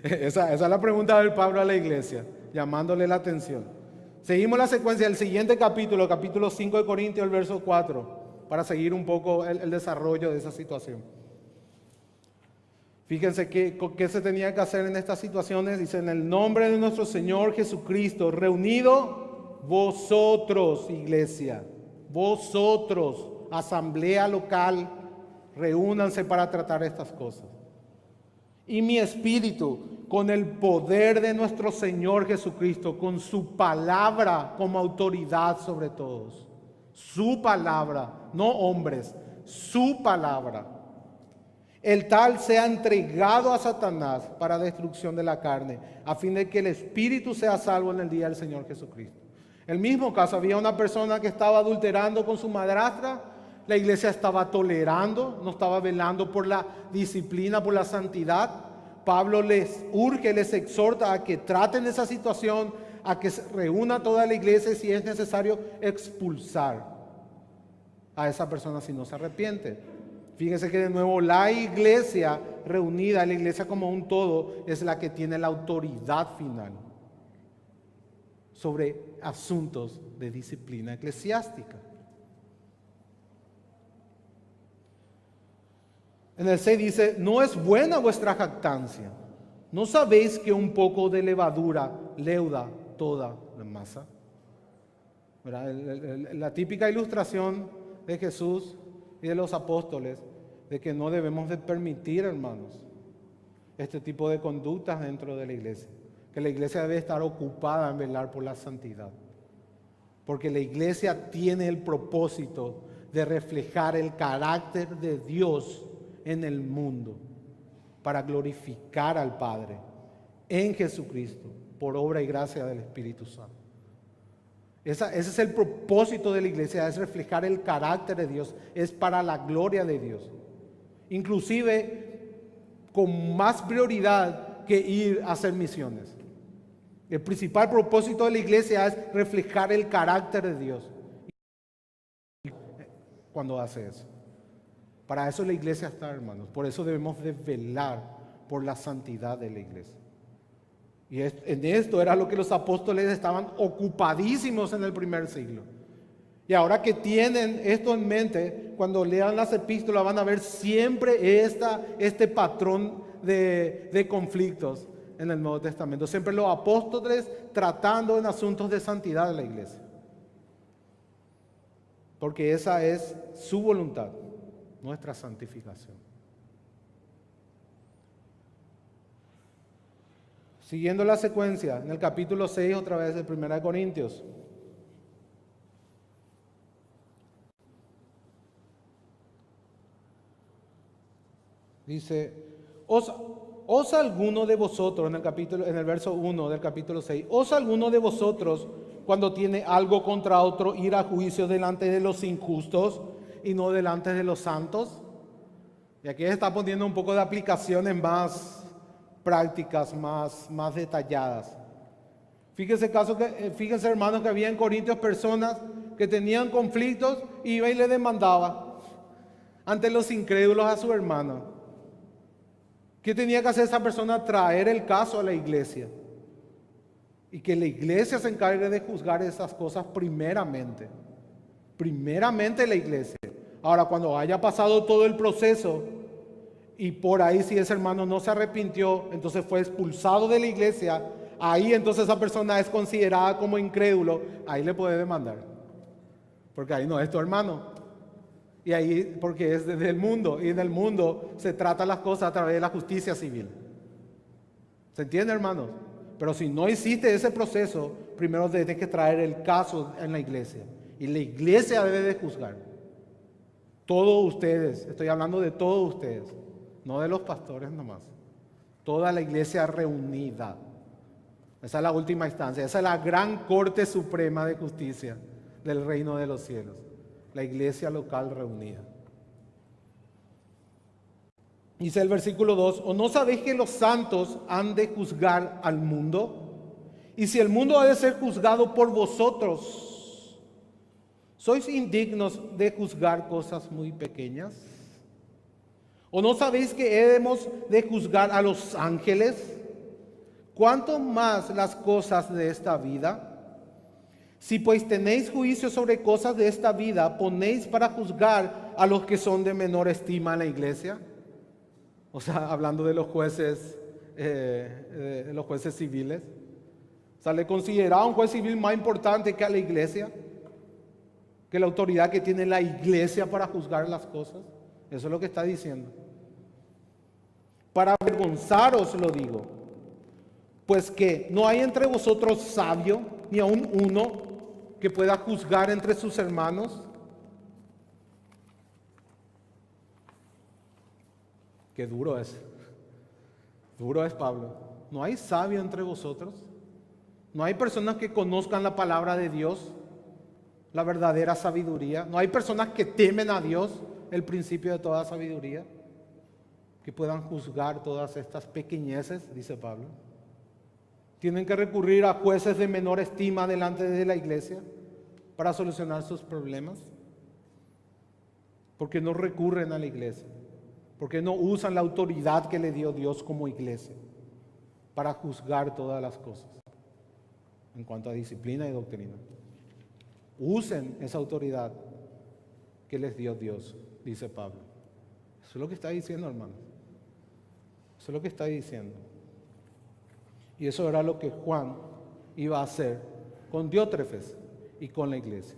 Esa es la pregunta del Pablo a la iglesia, llamándole la atención. Seguimos la secuencia del siguiente capítulo, capítulo 5 de Corintios, el verso 4, para seguir un poco el desarrollo de esa situación. Fíjense qué se tenía que hacer en estas situaciones. Dice, en el nombre de nuestro Señor Jesucristo, reunido vosotros, iglesia, vosotros, asamblea local, reúnanse para tratar estas cosas. Y mi espíritu, con el poder de nuestro Señor Jesucristo, con su palabra como autoridad sobre todos. Su palabra, no hombres, su palabra. El tal sea entregado a Satanás para destrucción de la carne, a fin de que el espíritu sea salvo en el día del Señor Jesucristo. En el mismo caso, había una persona que estaba adulterando con su madrastra. La iglesia estaba tolerando, no estaba velando por la disciplina, por la santidad. Pablo les urge, les exhorta a que traten esa situación, a que se reúna toda la iglesia y si es necesario expulsar a esa persona si no se arrepiente. Fíjense que de nuevo la iglesia reunida, la iglesia como un todo, es la que tiene la autoridad final sobre asuntos de disciplina eclesiástica. En el 6 dice, no es buena vuestra jactancia. ¿No sabéis que un poco de levadura leuda toda la masa? La típica ilustración de Jesús y de los apóstoles de que no debemos de permitir, hermanos, este tipo de conductas dentro de la iglesia. Que la iglesia debe estar ocupada en velar por la santidad. Porque la iglesia tiene el propósito de reflejar el carácter de Dios en el mundo para glorificar al Padre en Jesucristo por obra y gracia del Espíritu Santo. Ese es el propósito de la iglesia, es reflejar el carácter de Dios, es para la gloria de Dios. Inclusive con más prioridad que ir a hacer misiones. El principal propósito de la iglesia es reflejar el carácter de Dios cuando hace eso. Para eso la iglesia está, hermanos. Por eso debemos de velar por la santidad de la iglesia. Y en esto era lo que los apóstoles estaban ocupadísimos en el primer siglo. Y ahora que tienen esto en mente, cuando lean las epístolas van a ver siempre este patrón de conflictos en el Nuevo Testamento. Siempre los apóstoles tratando en asuntos de santidad de la iglesia. Porque esa es su voluntad, nuestra santificación. Siguiendo la secuencia, en el capítulo 6 otra vez de 1 Corintios. Dice, os alguno de vosotros, en el verso 1 del capítulo 6, os alguno de vosotros, cuando tiene algo contra otro, ir a juicio delante de los injustos y no delante de los santos. Y aquí está poniendo un poco de aplicaciones más prácticas, más detalladas. Fíjense, hermanos, que había en Corintios personas que tenían conflictos y iba y le demandaba ante los incrédulos a su hermano. ¿Qué tenía que hacer esa persona? Traer el caso a la iglesia. Y que la iglesia se encargue de juzgar esas cosas primeramente. Primeramente la iglesia. Ahora, cuando haya pasado todo el proceso y por ahí si ese hermano no se arrepintió, entonces fue expulsado de la iglesia, ahí entonces esa persona es considerada como incrédulo, ahí le puede demandar. Porque ahí no es tu hermano. Y ahí, porque es desde el mundo, y en el mundo se tratan las cosas a través de la justicia civil. ¿Se entiende, hermanos? Pero si no hiciste ese proceso, primero tienes que traer el caso en la iglesia. Y la iglesia debe de juzgar. Todos ustedes, estoy hablando de todos ustedes, no de los pastores nomás. Toda la iglesia reunida. Esa es la última instancia, esa es la gran corte suprema de justicia del reino de los cielos. La iglesia local reunida. Dice el versículo 2, ¿o no sabéis que los santos han de juzgar al mundo? Y si el mundo ha de ser juzgado por vosotros, ¿sois indignos de juzgar cosas muy pequeñas? ¿O no sabéis que hemos de juzgar a los ángeles? ¿Cuánto más las cosas de esta vida? Si pues tenéis juicio sobre cosas de esta vida, ¿ponéis para juzgar a los que son de menor estima en la iglesia? O sea, hablando de los jueces civiles. O sea, ¿le consideraba un juez civil más importante que a la iglesia? ¿Que la autoridad que tiene la iglesia para juzgar las cosas? Eso es lo que está diciendo. Para avergonzaros lo digo, pues que no hay entre vosotros sabio, ni aun uno que pueda juzgar entre sus hermanos. Qué duro es Pablo. ¿No hay sabio entre vosotros? ¿No hay personas que conozcan la palabra de Dios, la verdadera sabiduría? ¿No hay personas que temen a Dios, el principio de toda sabiduría, que puedan juzgar todas estas pequeñeces? Dice Pablo. ¿Tienen que recurrir a jueces de menor estima delante de la iglesia para solucionar sus problemas? ¿Por qué no recurren a la iglesia? ¿Por qué no usan la autoridad que le dio Dios como iglesia para juzgar todas las cosas en cuanto a disciplina y doctrina? Usen esa autoridad que les dio Dios, dice Pablo. Eso es lo que está diciendo, hermanos. Eso es lo que está diciendo. Y eso era lo que Juan iba a hacer con Diótrefes y con la iglesia.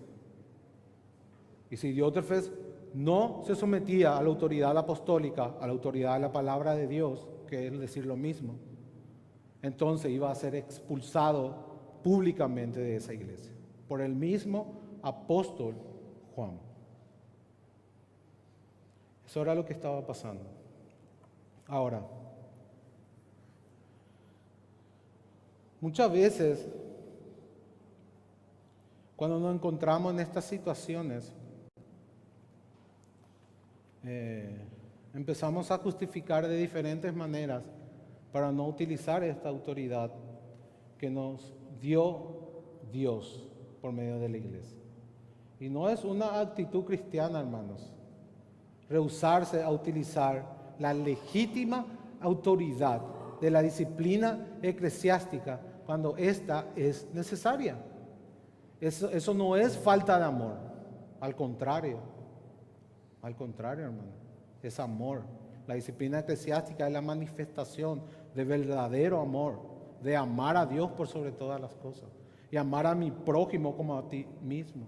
Y si Diótrefes no se sometía a la autoridad apostólica, a la autoridad de la palabra de Dios, que es decir lo mismo, entonces iba a ser expulsado públicamente de esa iglesia por el mismo apóstol Juan. Eso era lo que estaba pasando. Ahora, muchas veces, cuando nos encontramos en estas situaciones, empezamos a justificar de diferentes maneras para no utilizar esta autoridad que nos dio Dios por medio de la iglesia. Y no es una actitud cristiana, hermanos, rehusarse a utilizar la legítima autoridad de la disciplina eclesiástica cuando ésta es necesaria. Eso no es falta de amor, al contrario, hermano, es amor. La disciplina eclesiástica es la manifestación de verdadero amor, de amar a Dios por sobre todas las cosas y amar a mi prójimo como a ti mismo,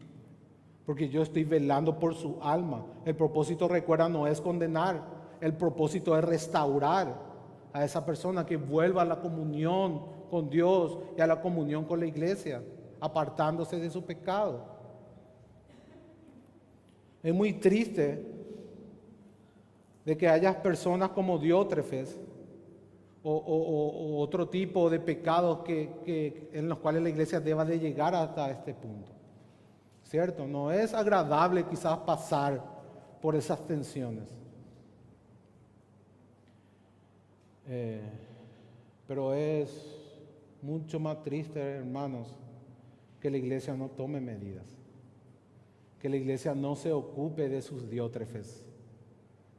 porque yo estoy velando por su alma. El propósito, recuerda, no es condenar, el propósito es restaurar a esa persona, que vuelva a la comunión con Dios y a la comunión con la iglesia, apartándose de su pecado. Es muy triste de que haya personas como Diótrefes o otro tipo de pecados en los cuales la iglesia deba de llegar hasta este punto. ¿Cierto? No es agradable quizás pasar por esas tensiones. Pero es mucho más triste, hermanos, que la iglesia no tome medidas, que la iglesia no se ocupe de sus Diótrefes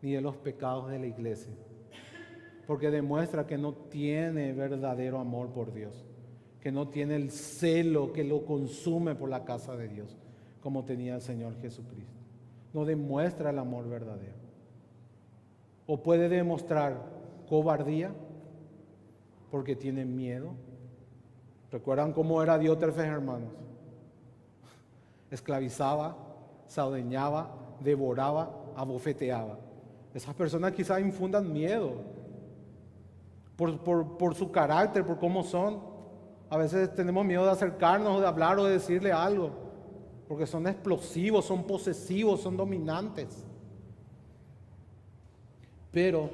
ni de los pecados de la iglesia, porque demuestra que no tiene verdadero amor por Dios, que no tiene el celo que lo consume por la casa de Dios como tenía el Señor Jesucristo. No demuestra el amor verdadero. O puede demostrar cobardía porque tiene miedo. ¿Recuerdan cómo era Diótrefes, hermanos? Esclavizaba, saudeñaba, devoraba, abofeteaba. Esas personas quizás infundan miedo por su carácter, por cómo son. A veces tenemos miedo de acercarnos, de hablar o de decirle algo, porque son explosivos, son posesivos, son dominantes. Pero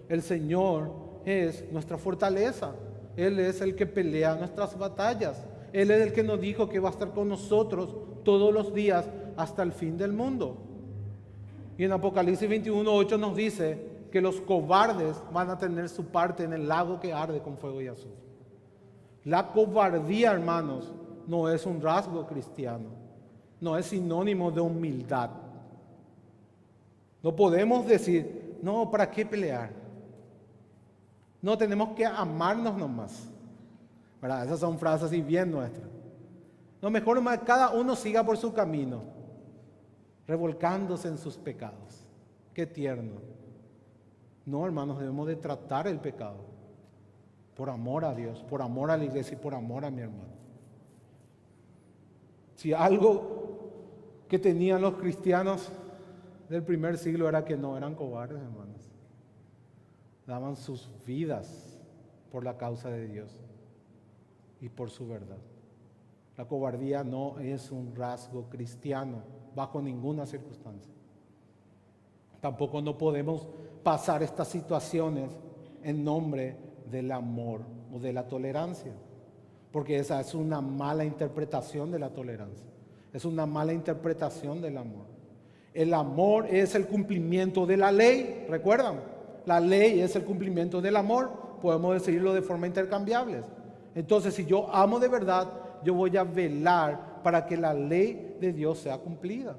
el Señor es nuestra fortaleza. Él es el que pelea nuestras batallas. Él es el que nos dijo que va a estar con nosotros todos los días hasta el fin del mundo. Y en Apocalipsis 21:8 nos dice que los cobardes van a tener su parte en el lago que arde con fuego y azufre. La cobardía, hermanos, no es un rasgo cristiano, no es sinónimo de humildad. No podemos decir, no, ¿para qué pelear? No, tenemos que amarnos nomás. ¿Verdad? Esas son frases así bien nuestras. No, mejor cada uno siga por su camino, revolcándose en sus pecados. Qué tierno. No, hermanos, debemos de tratar el pecado por amor a Dios, por amor a la iglesia y por amor a mi hermano. Si algo que tenían los cristianos del primer siglo era que no eran cobardes, hermanos. Daban sus vidas por la causa de Dios y por su verdad. La cobardía no es un rasgo cristiano bajo ninguna circunstancia. Tampoco no podemos pasar estas situaciones en nombre del amor o de la tolerancia, porque esa es una mala interpretación de la tolerancia, es una mala interpretación del amor. El amor es el cumplimiento de la ley, ¿recuerdan? La ley es el cumplimiento del amor, podemos decirlo de forma intercambiable. Entonces, si yo amo de verdad, yo voy a velar para que la ley de Dios sea cumplida,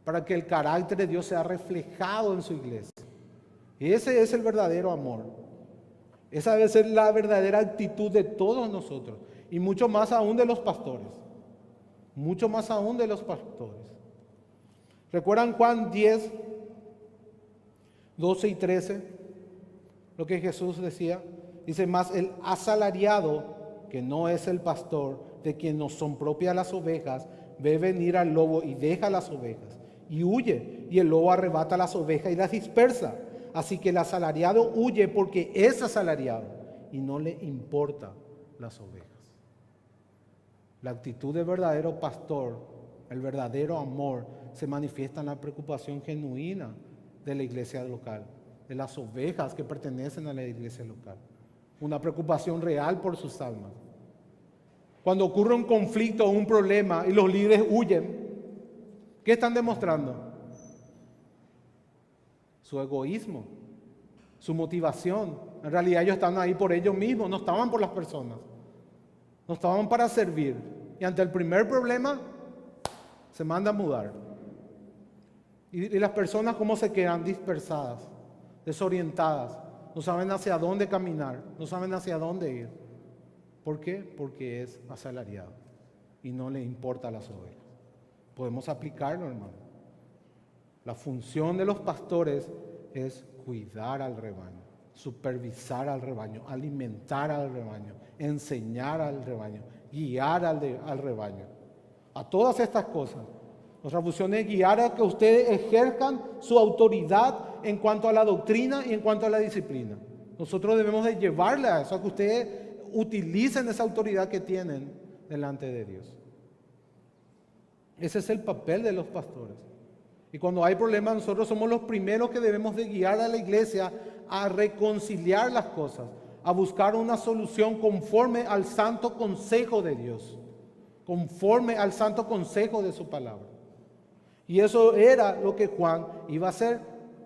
para que el carácter de Dios sea reflejado en su iglesia. Y ese es el verdadero amor. Esa debe ser la verdadera actitud de todos nosotros, y mucho más aún de los pastores. Mucho más aún de los pastores. ¿Recuerdan Juan 10, 12 y 13? Lo que Jesús decía. Dice, mas el asalariado, que no es el pastor, de quien no son propias las ovejas, ve venir al lobo y deja las ovejas, y huye, y el lobo arrebata las ovejas y las dispersa. Así que el asalariado huye porque es asalariado y no le importa las ovejas. La actitud del verdadero pastor, el verdadero amor, se manifiesta en la preocupación genuina de la iglesia local, de las ovejas que pertenecen a la iglesia local. Una preocupación real por sus almas. Cuando ocurre un conflicto o un problema y los líderes huyen, ¿qué están demostrando? Su egoísmo, su motivación. En realidad ellos están ahí por ellos mismos, no estaban por las personas. No estaban para servir. Y ante el primer problema, se manda a mudar. Y las personas, ¿cómo se quedan? Dispersadas, desorientadas. No saben hacia dónde caminar, no saben hacia dónde ir. ¿Por qué? Porque es asalariado y no le importa las ovejas. Podemos aplicarlo, hermano. La función de los pastores es cuidar al rebaño, supervisar al rebaño, alimentar al rebaño, enseñar al rebaño, guiar al rebaño. A todas estas cosas. Nuestra función es guiar a que ustedes ejerzan su autoridad en cuanto a la doctrina y en cuanto a la disciplina. Nosotros debemos de llevarle a eso, a que ustedes utilicen esa autoridad que tienen delante de Dios. Ese es el papel de los pastores. Y cuando hay problemas, nosotros somos los primeros que debemos de guiar a la iglesia a reconciliar las cosas, a buscar una solución conforme al santo consejo de Dios, conforme al santo consejo de su palabra. Y eso era lo que Juan iba a hacer.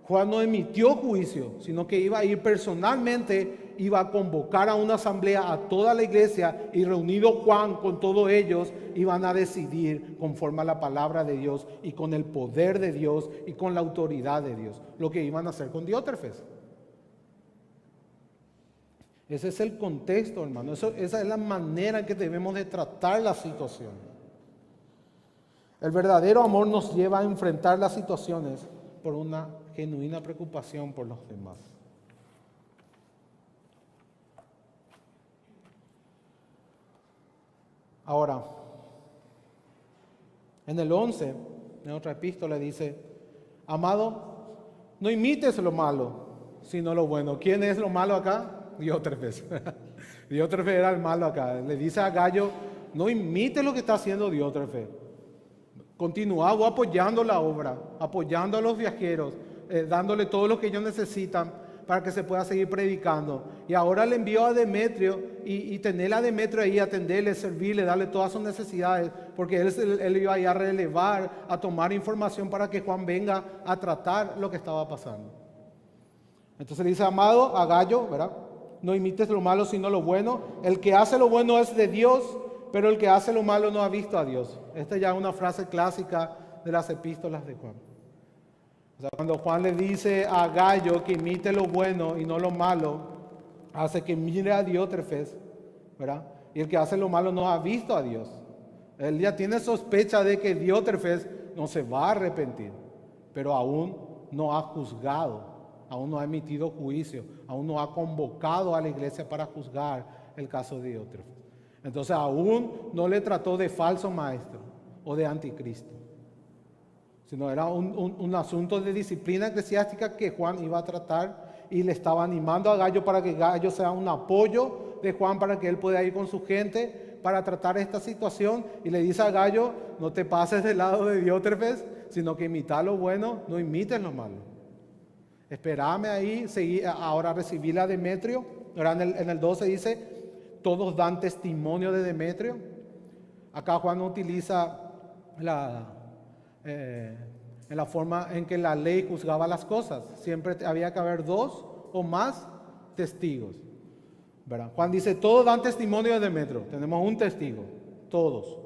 Juan no emitió juicio, sino que iba a ir personalmente, iba a convocar a una asamblea a toda la iglesia, y reunido Juan con todos ellos, iban a decidir conforme a la palabra de Dios y con el poder de Dios y con la autoridad de Dios, lo que iban a hacer con Diótrefes. Ese es el contexto, hermano. Esa es la manera en que debemos de tratar la situación. El verdadero amor nos lleva a enfrentar las situaciones por una genuina preocupación por los demás. Ahora, en el 11, en otra epístola dice, amado, no imites lo malo, sino lo bueno. ¿Quién es lo malo acá? Diótrefes. Diótrefes era el malo acá. Le dice a Gallo, no imites lo que está haciendo Diótrefes. Continuaba apoyando la obra, apoyando a los viajeros. dándole todo lo que ellos necesitan para que se pueda seguir predicando. Y ahora le envió a Demetrio y tener a Demetrio ahí, atenderle, servirle, darle todas sus necesidades, porque él iba a relevar, a tomar información para que Juan venga a tratar lo que estaba pasando. Entonces le dice, amado, a Gayo, ¿verdad? No imites lo malo sino lo bueno. El que hace lo bueno es de Dios, pero el que hace lo malo no ha visto a Dios. Esta ya es una frase clásica de las epístolas de Juan. O sea, cuando Juan le dice a Gayo que imite lo bueno y no lo malo, hace que mire a Diótrefes, ¿verdad? Y el que hace lo malo no ha visto a Dios. Él ya tiene sospecha de que Diótrefes no se va a arrepentir, pero aún no ha juzgado, aún no ha emitido juicio, aún no ha convocado a la iglesia para juzgar el caso de Diótrefes. Entonces aún no le trató de falso maestro o de anticristo, sino era un asunto de disciplina eclesiástica que Juan iba a tratar, y le estaba animando a Gayo para que Gayo sea un apoyo de Juan para que él pueda ir con su gente para tratar esta situación. Y le dice a Gayo, no te pases del lado de Diótrefes, sino que imita lo bueno, no imites lo malo. Espérame ahí, ahora recibí a Demetrio. Ahora en el 12 dice, todos dan testimonio de Demetrio. Acá Juan utiliza en la forma en que la ley juzgaba las cosas. Siempre había que haber 2 o más testigos, ¿verdad? Juan dice, todos dan testimonio de Demetrio. Tenemos un testigo, todos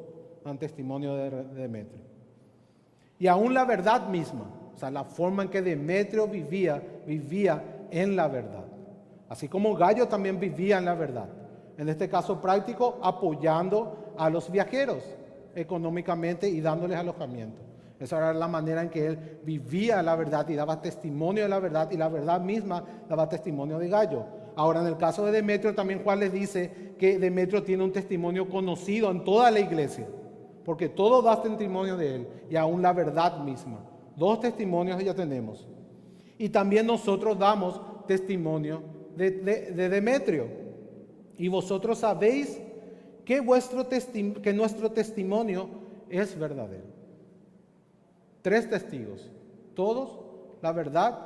dan testimonio de Demetrio. Y aún la verdad misma, o sea, la forma en que Demetrio vivía en la verdad. Así como Gayo también vivía en la verdad. En este caso práctico, apoyando a los viajeros económicamente y dándoles alojamiento. Esa era la manera en que él vivía la verdad y daba testimonio de la verdad, y la verdad misma daba testimonio de Gayo. Ahora, en el caso de Demetrio, también Juan les dice que Demetrio tiene un testimonio conocido en toda la iglesia, porque todo da testimonio de él, y aún la verdad misma. 2 testimonios ya tenemos. Y también nosotros damos testimonio de Demetrio. Y vosotros sabéis que nuestro testimonio es verdadero. 3 testigos, todos, la verdad,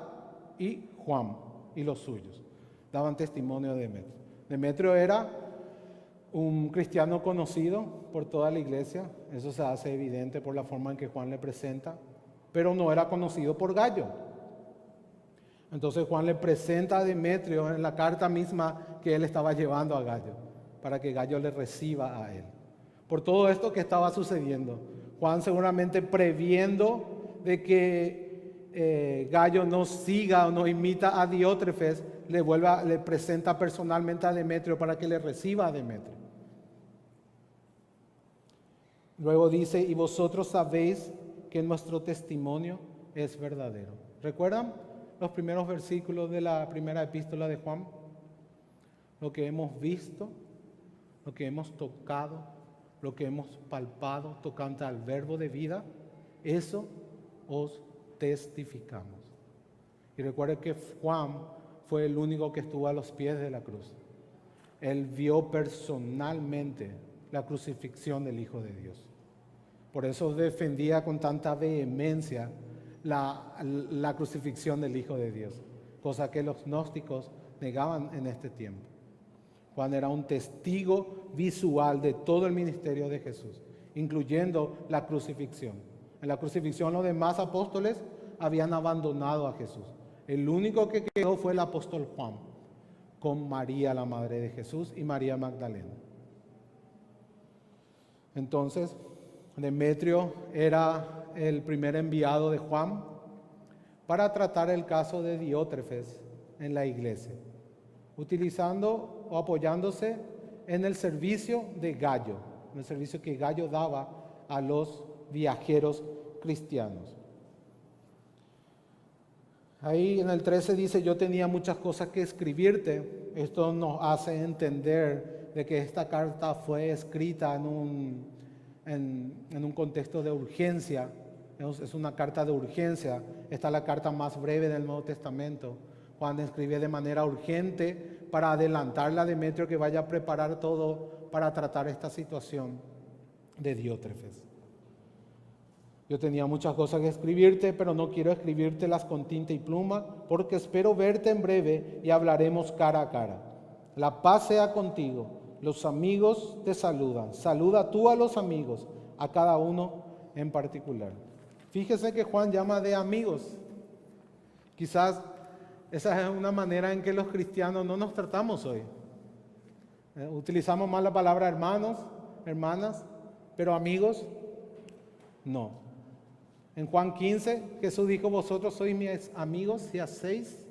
y Juan y los suyos daban testimonio de Demetrio. Demetrio era un cristiano conocido por toda la iglesia, eso se hace evidente por la forma en que Juan le presenta, pero no era conocido por Gayo. Entonces Juan le presenta a Demetrio en la carta misma que él estaba llevando a Gayo, para que Gayo le reciba a él. Por todo esto que estaba sucediendo, Juan seguramente previendo de que Gayo no siga o no imita a Diótrefes, le presenta personalmente a Demetrio para que le reciba a Demetrio. Luego dice, y vosotros sabéis que nuestro testimonio es verdadero. ¿Recuerdan los primeros versículos de la primera epístola de Juan? Lo que hemos visto, lo que hemos tocado, lo que hemos palpado tocante al verbo de vida, eso os testificamos. Y recuerden que Juan fue el único que estuvo a los pies de la cruz. Él vio personalmente la crucifixión del Hijo de Dios. Por eso defendía con tanta vehemencia la crucifixión del Hijo de Dios, cosa que los gnósticos negaban en este tiempo. Juan era un testigo visual de todo el ministerio de Jesús, incluyendo la crucifixión. En la crucifixión los demás apóstoles habían abandonado a Jesús. El único que quedó fue el apóstol Juan, con María, la madre de Jesús, y María Magdalena. Entonces, Demetrio era el primer enviado de Juan para tratar el caso de Diótrefes en la iglesia, utilizando o apoyándose en el servicio de Gayo, en el servicio que Gayo daba a los viajeros cristianos. Ahí en el 13 dice, yo tenía muchas cosas que escribirte. Esto nos hace entender de que esta carta fue escrita en un contexto de urgencia. Es una carta de urgencia. Esta es la carta más breve del Nuevo Testamento. Juan escribe de manera urgente para adelantarle a Demetrio que vaya a preparar todo para tratar esta situación de Diótrefes. Yo tenía muchas cosas que escribirte, pero no quiero escribírtelas con tinta y pluma, porque espero verte en breve y hablaremos cara a cara. La paz sea contigo. Los amigos te saludan. Saluda tú a los amigos, a cada uno en particular. Fíjese que Juan llama de amigos. Quizás esa es una manera en que los cristianos no nos tratamos hoy. Utilizamos más la palabra hermanos, hermanas, pero amigos, no. En Juan 15, Jesús dijo: vosotros sois mis amigos si hacéis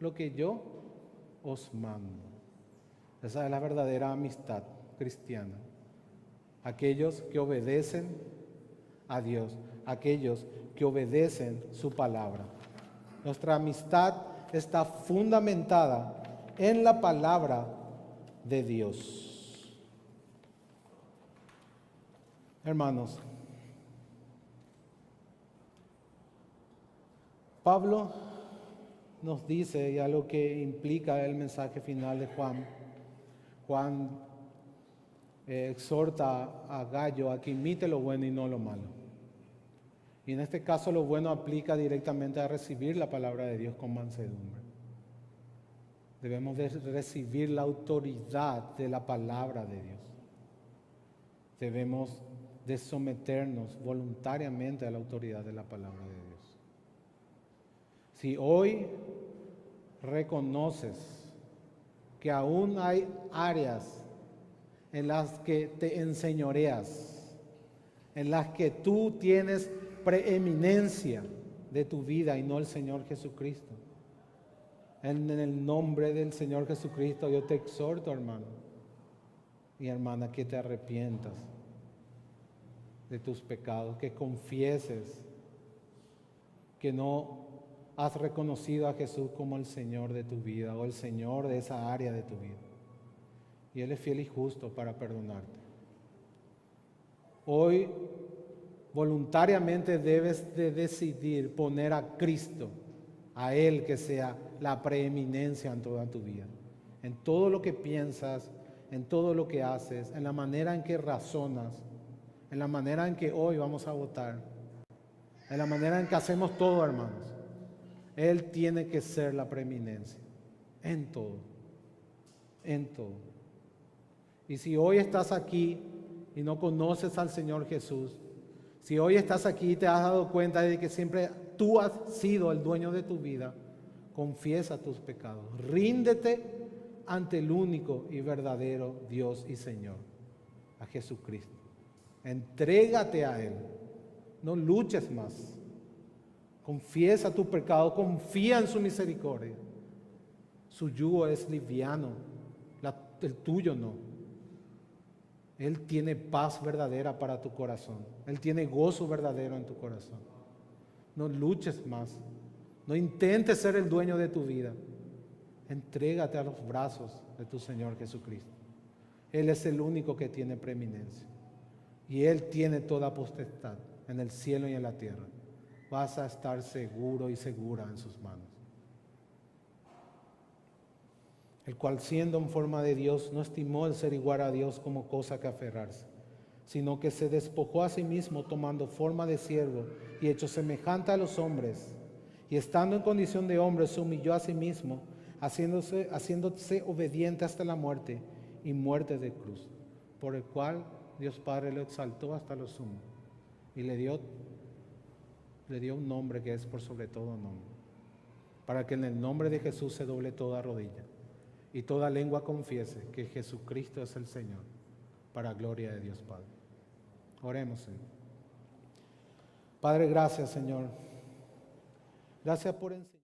lo que yo os mando. Esa es la verdadera amistad cristiana. Aquellos que obedecen a Dios, aquellos que obedecen su palabra. Nuestra amistad está fundamentada en la palabra de Dios. Hermanos, Pablo nos dice, ya lo que implica el mensaje final de Juan. Juan exhorta a Gallo a que imite lo bueno y no lo malo. Y en este caso lo bueno aplica directamente a recibir la palabra de Dios con mansedumbre. Debemos de recibir la autoridad de la palabra de Dios. Debemos de someternos voluntariamente a la autoridad de la palabra de Dios. Si hoy reconoces que aún hay áreas en las que te enseñoreas, en las que tú tienes preeminencia de tu vida y no el Señor Jesucristo, en el nombre del Señor Jesucristo yo te exhorto, hermano y hermana, que te arrepientas de tus pecados, que confieses que no has reconocido a Jesús como el Señor de tu vida o el Señor de esa área de tu vida. Y Él es fiel y justo para perdonarte. Hoy voluntariamente debes de decidir poner a Cristo, a Él que sea la preeminencia en toda tu vida. En todo lo que piensas, en todo lo que haces, en la manera en que razonas, en la manera en que hoy vamos a votar, en la manera en que hacemos todo, hermanos. Él tiene que ser la preeminencia en todo, en todo. Y si hoy estás aquí y no conoces al Señor Jesús, si hoy estás aquí y te has dado cuenta de que siempre tú has sido el dueño de tu vida, confiesa tus pecados, ríndete ante el único y verdadero Dios y Señor, a Jesucristo. Entrégate a Él, no luches más. Confiesa tu pecado, confía en su misericordia. Su yugo es liviano, el tuyo no. Él tiene paz verdadera para tu corazón. Él tiene gozo verdadero en tu corazón. No luches más. No intentes ser el dueño de tu vida. Entrégate a los brazos de tu Señor Jesucristo. Él es el único que tiene preeminencia. Y Él tiene toda potestad en el cielo y en la tierra. Vas a estar seguro y segura en sus manos. El cual, siendo en forma de Dios, no estimó el ser igual a Dios como cosa que aferrarse, sino que se despojó a sí mismo, tomando forma de siervo y hecho semejante a los hombres, y estando en condición de hombre se humilló a sí mismo, haciéndose obediente hasta la muerte y muerte de cruz, por el cual Dios Padre lo exaltó hasta lo sumo y le dio un nombre que es por sobre todo nombre, para que en el nombre de Jesús se doble toda rodilla y toda lengua confiese que Jesucristo es el Señor, para gloria de Dios Padre. Oremos, Señor. Padre, gracias, Señor. Gracias por enseñar.